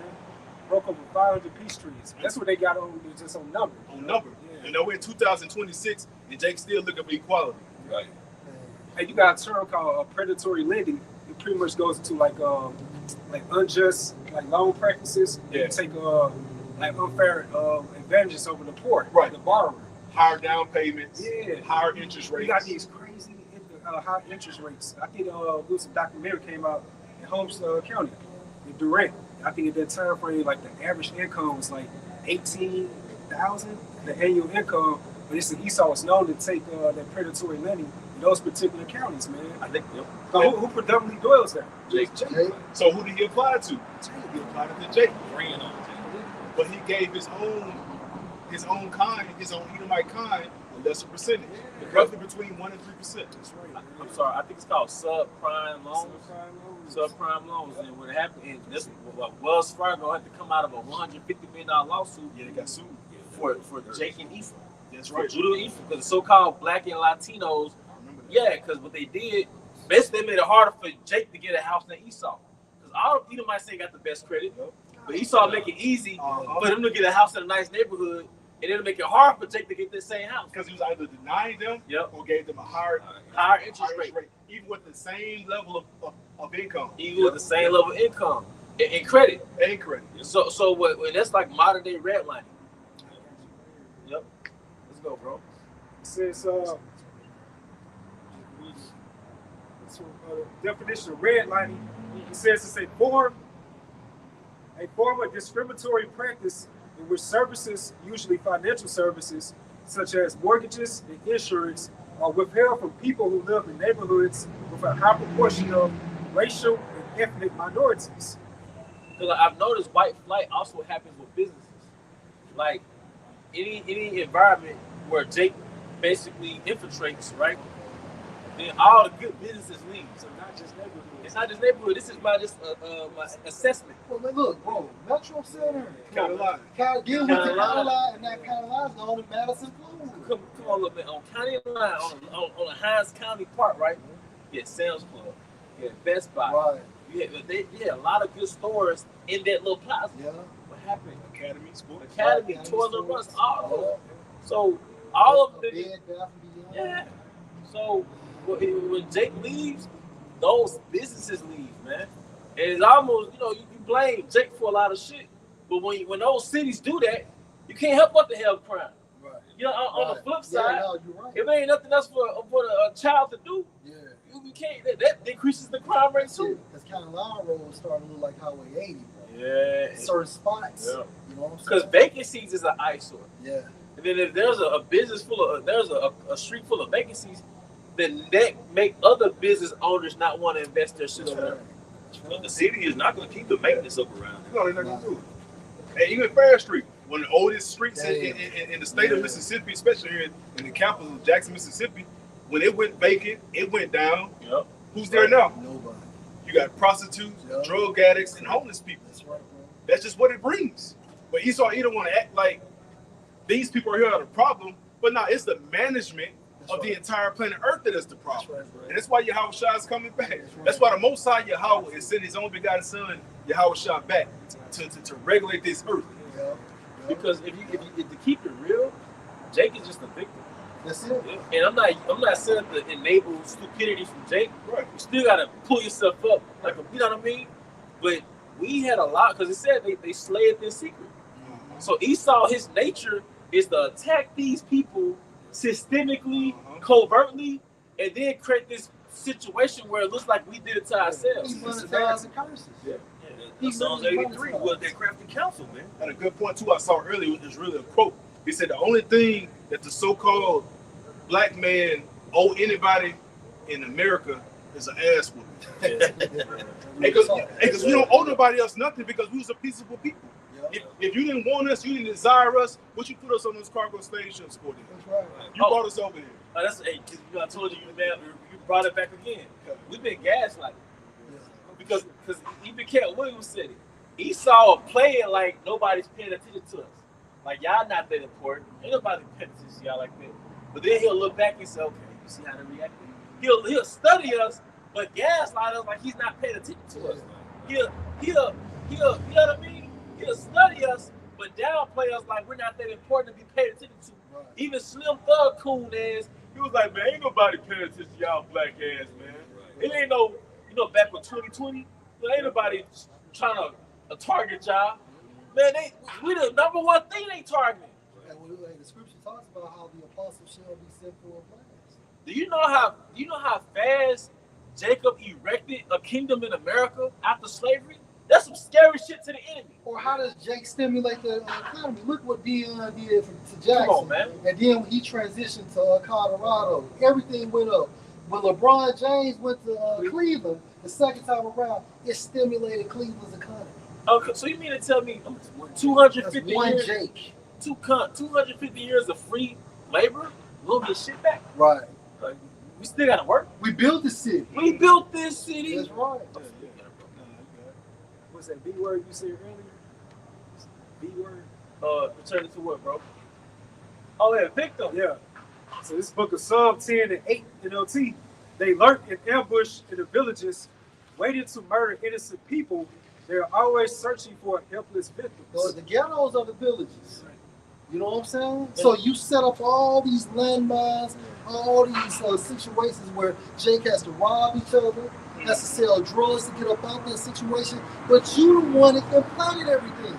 Broke over 500 peace trees. That's what they got on, just on number. On number. Yeah. You know, we're in 2026 and Jake's still looking for equality. Right. Hey, you got a term called predatory lending. It pretty much goes into like unjust loan practices. Yeah. You take like unfair advantages over the poor, Right. the borrower. Higher down payments, Yeah. higher interest rates. We got these crazy high interest rates. I think there was a documentary came out in Holmes County, in Durant. I think at that time frame, like the average income was like 18,000, the annual income. But this Esau was known to take that predatory lending in those particular counties, man. I think. So who predominantly dwells there? Jake. Jake. So who did he apply to? He applied it to Jake. Ran on But he gave his own kind, his own Edomite kind, a lesser percentage. Roughly between 1% and 3%. That's right. I'm sorry, I think it's called subprime loans. Subprime loans, and what happened is this Wells Fargo had to come out of a $150 million lawsuit Yeah, they got sued. for Jake and Ephraim. That's For right. Judah and Ephraim, because the so-called Black and Latinos, I remember that. yeah, because what they did, basically they made it harder for Jake to get a house than Esau. Because all Edomites say got the best credit, but Esau make it easy for them to get a house in a nice neighborhood, and it'll make it hard for Jake to get the same house. Because he was either denying them Yep. or gave them a higher Interest rate. even with the same level of income. Even with the same level of income and credit. And credit. So what that's like modern day redlining. Yep. Let's go, bro. It says definition of redlining. It says it's a form of discriminatory practice in which services, usually financial services, such as mortgages and insurance, are withheld from people who live in neighborhoods with a high proportion of racial and ethnic minorities. Because I've noticed white flight also happens with businesses. Like any environment where Jake basically infiltrates, right? Then all the good businesses leave. So not just neighborhoods. It's not just neighborhood. This is my assessment. Well, man, look, bro, Metro Center. Carolina. Deal with the Carolina, and that Carolina's going to Madison, Florida. Come on a little bit. On County Line, on the Hines County Park, right? You had Sam's Club. You had Best Buy. Right. You had a lot of good stores in that little plaza. Yeah. What happened? Academy, sports. Academy, Academy Toilet stores. Rush, all of them. So all of them. Bed, Bath and Beyond. Yeah. So when Jake leaves, those businesses leave, man. And it's almost, you blame Jake for a lot of shit. But when those cities do that, you can't help but to have crime. Right. On the flip side, yeah, no, you're right. if there ain't nothing else for a child to do, Yeah. you can't. That decreases the crime rate too. Because Carolina Road starting to look like Highway 80, bro. Yeah. Certain spots. Yeah. You know what I'm Because saying? vacancies is an eyesore. Yeah. And then if there's a business there's a street full of vacancies, then that make other business owners not want to invest their shit over there. But the city is not going to keep the maintenance up around it. No, they're not going to do it. And even Fair Street, one of the oldest streets in the state of Mississippi, especially here in the capital of Jackson, Mississippi, when it went vacant, it went down. Yep. Who's there now? Nobody. You got prostitutes, Yep. drug addicts, and homeless people. That's right, bro. That's just what it brings. But Esau either want to act like these people are here are the problem, but no, it's the management of the entire planet Earth that is the problem. That's right. And that's why Yahweh Shah is coming back. That's why the Most High Yahweh is sending his only begotten son, Yahweh Shah, back to regulate this earth. Yeah. Because if to keep it real, Jake is just a victim. That's it. And I'm not saying to enable stupidity from Jake. Right. You still gotta pull yourself up, like you know what I mean. But we had a lot because it said they slayed in secret. So Esau, his nature is to attack these people systemically, covertly, and then create this situation where it looks like we did it to ourselves. He monetized the curses. Yeah. The Psalms 83 was their crafty counsel, man. And a good point too I saw earlier was really a quote. He said the only thing that the so-called black man owe anybody in America is an ass whooping. Because we don't owe nobody else nothing because we was a peaceable people. If you didn't want us, you didn't desire us, what you put us on those cargo slave ships for then? That's right. You brought us over here. That's I told you, man, you brought it back again. We've been gaslighted. Because even Cat Williams said it. Esau playing like nobody's paying attention to us. Like y'all not that important. Ain't nobody paying attention to y'all like that. But then he'll look back and say, okay, you see how they react? He'll study us, but gaslight us like he's not paying attention to us. He'll you know what I mean? He'll study us, but downplay us like we're not that important to be paid attention to. Right. Even Slim Thug coon ass, he was like, man, ain't nobody paying attention to y'all black ass, man. It ain't no, back with 2020, ain't nobody trying to target y'all. Man, we the number one thing they targeting. And the scripture talks about how the apostles shall be sent for a blast. Do you know how fast Jacob erected a kingdom in America after slavery? That's some scary shit to the enemy. Or how does Jake stimulate the economy? Look what Dion did to Jackson. Come on, man. And then when he transitioned to Colorado, everything went up. When LeBron James went to Cleveland the second time around, it stimulated Cleveland's economy. Okay, so you mean to tell me 250 That's one years, Jake. 250 years of free labor, we'll get shit back? Right. We still gotta work. We built the city. We built this city. That's right. What's that B word you said earlier? B word? Return it to what, bro? Oh yeah, victim. Yeah. So this book of Psalm 10 and 8 NLT, they lurk in ambush in the villages, waiting to murder innocent people. They're always searching for helpless victims. The ghettos are the villages. You know what I'm saying? So you set up all these landmines, all these situations where Jake has to rob each other, has to sell drugs to get up out that situation, but you the one that planted everything.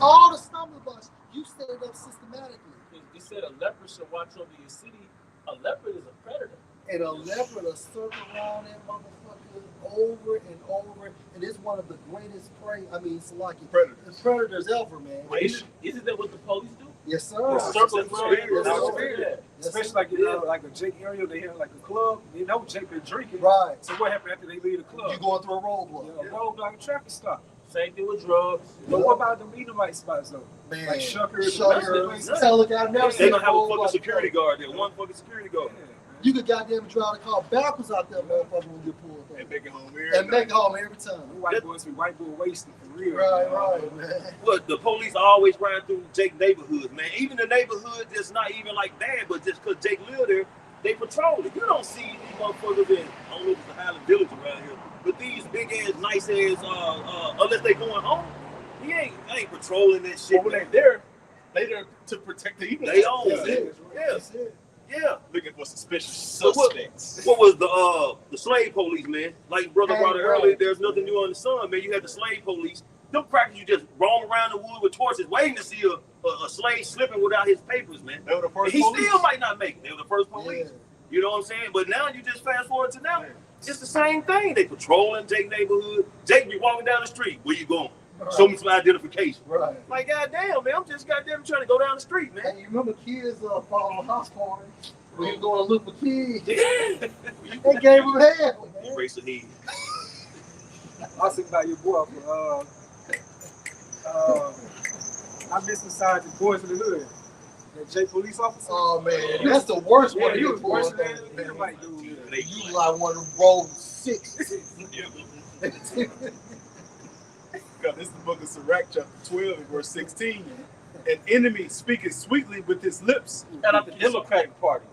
All the stumbling blocks, you set it up systematically. He said a leopard should watch over your city. A leopard is a predator. And a leopard will circle around that motherfucker over and over, and it's one of the greatest predators ever, man. Isn't that what the police do? Yes, sir. Circle around. Especially like like a Jake area, they have like a club. You know Jake been drinking. Right. So what happened after they leave the club? You going through a roadblock. A roadblock, a traffic stop. Same thing with drugs. But what about the Edomite spots though? Man, like Shuckers, They don't have a fucking security guard there. One fucking security guard. You could goddamn drive the car backwards out there, motherfucker, when you pull up. And make it home every time. White boys be white boy wasted for real. Right, man. Look, the police always run through Jake neighborhoods, man. Even the neighborhood that's not even like bad, but just because Jake lived there, they patrol it. You don't see these motherfuckers in, I don't know if it's a Highland Village around here, but these big ass, nice ass, unless they going home, he ain't patrolling that shit. But when they there to protect the evil. They own it. Yeah. Looking for suspicious suspects. What was the slave police, man? Like brother brought it earlier, there's nothing new on the sun, man. You had the slave police. Them crackers, you just roam around the wood with torches waiting to see a slave slipping without his papers, man. They were the first he police. Still might not make it. They were the first police. Yeah. You know what I'm saying? But now you just fast forward to now. It's the same thing. They patrolling Jake neighborhood. Jake be walking down the street. Where you going? Right. Show me some identification. Right. Like, goddamn, man, I'm just goddamn trying to go down the street, man. Hey, you remember kids following house party? When you going to look for kids? Yeah. They gave him hell, man. Erase the head. I was thinking about your boy I missed inside the boys in the hood. That Jake police officer. Oh man, that's the worst one. He was worse pulled, than man. Edomite dude. You like one of them rolled 6. God, this is the book of Sirach, chapter 12, and verse 16. An enemy speaketh sweetly with his lips. Shout out the Democratic Party.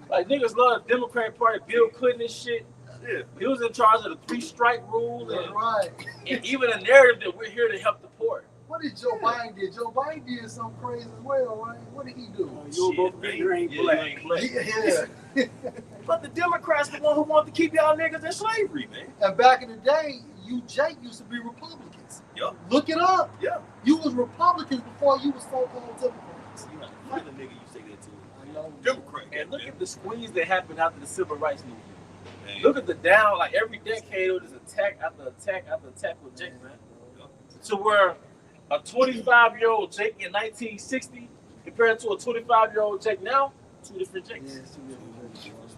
Like niggas love the Democrat Party, Bill Clinton and shit. Yeah. He was in charge of the 3-strike rule That's and, right. and even a narrative that we're here to help the poor. What did Joe Biden do? Joe Biden did something crazy as well, right? What did he do? You'll vote for you ain't black. Yeah. But the Democrats the one who want to keep y'all niggas in slavery, man. And back in the day, Jake used to be Republicans. Yup. Look it up. Yeah. You was Republicans before you was so-called Democrats. You know, look at the nigga you say that to. I know. Democrat. And look at the squeeze that happened after the civil rights movement. Man. Look at the down, like every decade it was attack after attack after attack with Jake, man. To where a 25-year-old Jake in 1960 compared to a 25-year-old Jake now, two different Jakes.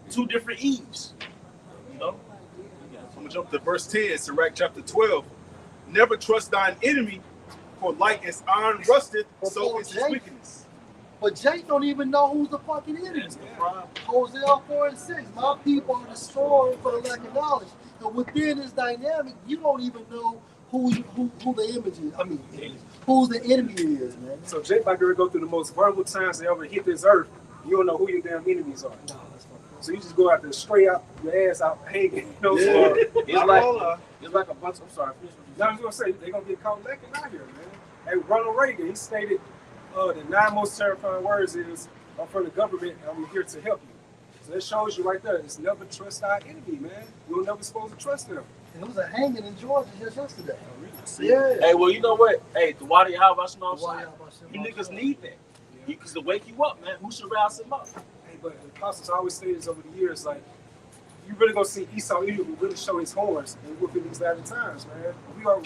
Two different Eves. You know? I'm gonna jump to verse 10, Sirach chapter 12. Never trust thine enemy, for like as iron rusteth, so is his wickedness. But Jake don't even know who's the fucking enemy. That's the problem. Hosea 4 and 6. My people are destroyed for the lack of knowledge. And within this dynamic, you don't even know who the image is. I mean, who the enemy is, man. So Jake about to go through the most vulnerable times they ever hit this earth. You don't know who your damn enemies are. So you just go out there straight out your ass out hanging. You know, Yeah. It's like a bunch. I'm sorry. Now I was gonna say they're gonna get caught lacking out here, man. Hey, Ronald Reagan, he stated the 9 most terrifying words is I'm from the government and I'm here to help you. So that shows you right there. It's never trust our enemy, man. You're never supposed to trust them. And it was a hanging in Georgia just yesterday. Yeah. Hey, well, you know what? Hey, the water you have us know. Why You niggas need that. Because to wake you up, man. Who should rouse him up? Hey, but the apostles always say this over the years, like, you really gonna see Esau Edom really show his horns and within these latter times, man. We are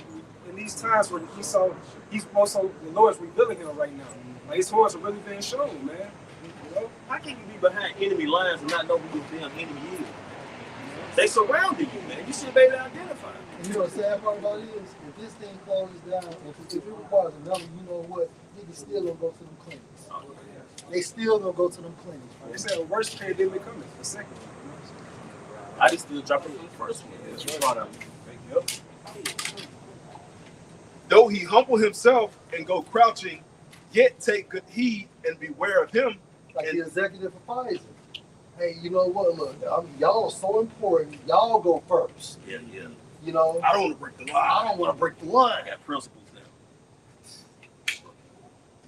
in these times where Esau, he's also the Lord's revealing him right now. Like his horns are really being shown, man. You know? How can you be behind enemy lines and not know who your damn enemy is? They surrounded you, man. You should be able to identify. And you know the sad part about it is, if this thing closes down, if it requires another, you know what, niggas still gonna go to them clinics. They still gonna go to them clinics. They said the worst pandemic coming, the second one. I just still dropping from the first one. That's right. Proud of him. Yep. Though he humble himself and go crouching, yet take good heed and beware of him. Like And- the executive for Pfizer. Hey, you know what? Look, y'all are so important. Y'all go first. Yeah. You know, I don't want to break the I law. don't want to break the I line. got principles now.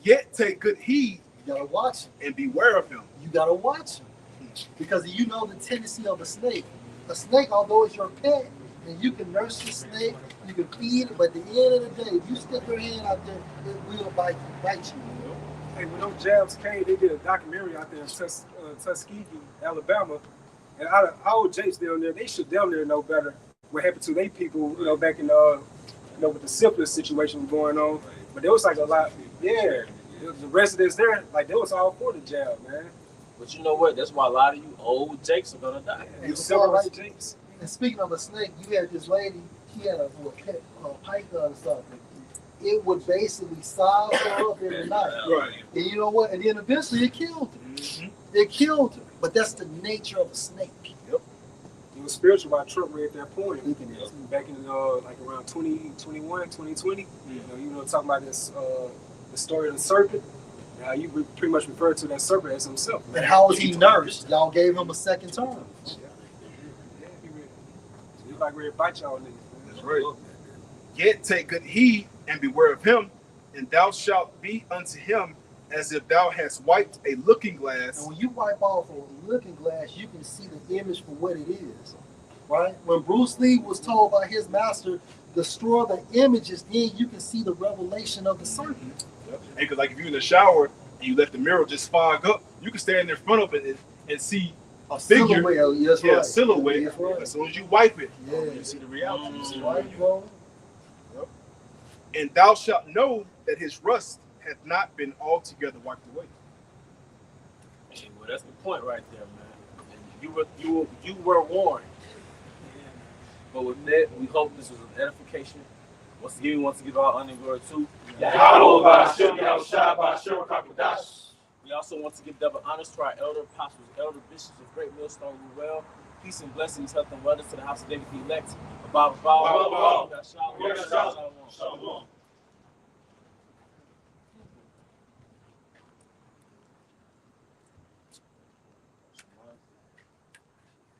Yet take good heed You gotta watch him. and beware of him. You gotta watch him because you know the tendency of a snake. A snake, although it's your pet, and you can nurse the snake, you can feed it, but at the end of the day, if you stick your hand out there, it will bite you. Hey, when those jabs came, they did a documentary out there in Tuskegee, Alabama. And out of all Jakes down there, they should down there know better what happened to their people, you know, back in with the syphilis situation going on. But there was like a lot, the residents there, like they was all for the jab, man. But you know what? That's why a lot of you old Jakes are gonna die. You several Jakes. And speaking of a snake, you had this lady, she had a pet python or something. It would basically size her up every night. Right. And you know what? And then eventually it killed her. It killed her. But that's the nature of a snake. It was spiritual by Trump right at that point. Yep. Back in like around 2021, 2020. You know, talking about this the story of the serpent. You pretty much referred to that serpent as himself. And how was he nourished? Y'all gave him a second term. Yeah, he like ready to bite y'all niggas. That's right. Yet take good heed and beware of him, and thou shalt be unto him as if thou hast wiped a looking glass. And when you wipe off a looking glass, you can see the image for what it is. Right? When Bruce Lee was told by his master, destroy the images, then you can see the revelation of the serpent. Because like if you're in the shower and you let the mirror just fog up, you can stand in front of it and see A figure. silhouette. Yes, a right. silhouette. That's right. As soon as you wipe it, Yeah. you see the reality. You see the Right, bro? And thou shalt know that his rust hath not been altogether wiped away. Hey, well, that's the point right there, man. And you were warned. But with that, we hope this was an edification. Once again, we want to give our honor and glory to We also want to give double honors to our elder apostles, elder bishops of Great Millstone Ruel. Peace and blessings, health and wellness to the house of David the elect. Above all. Shalom.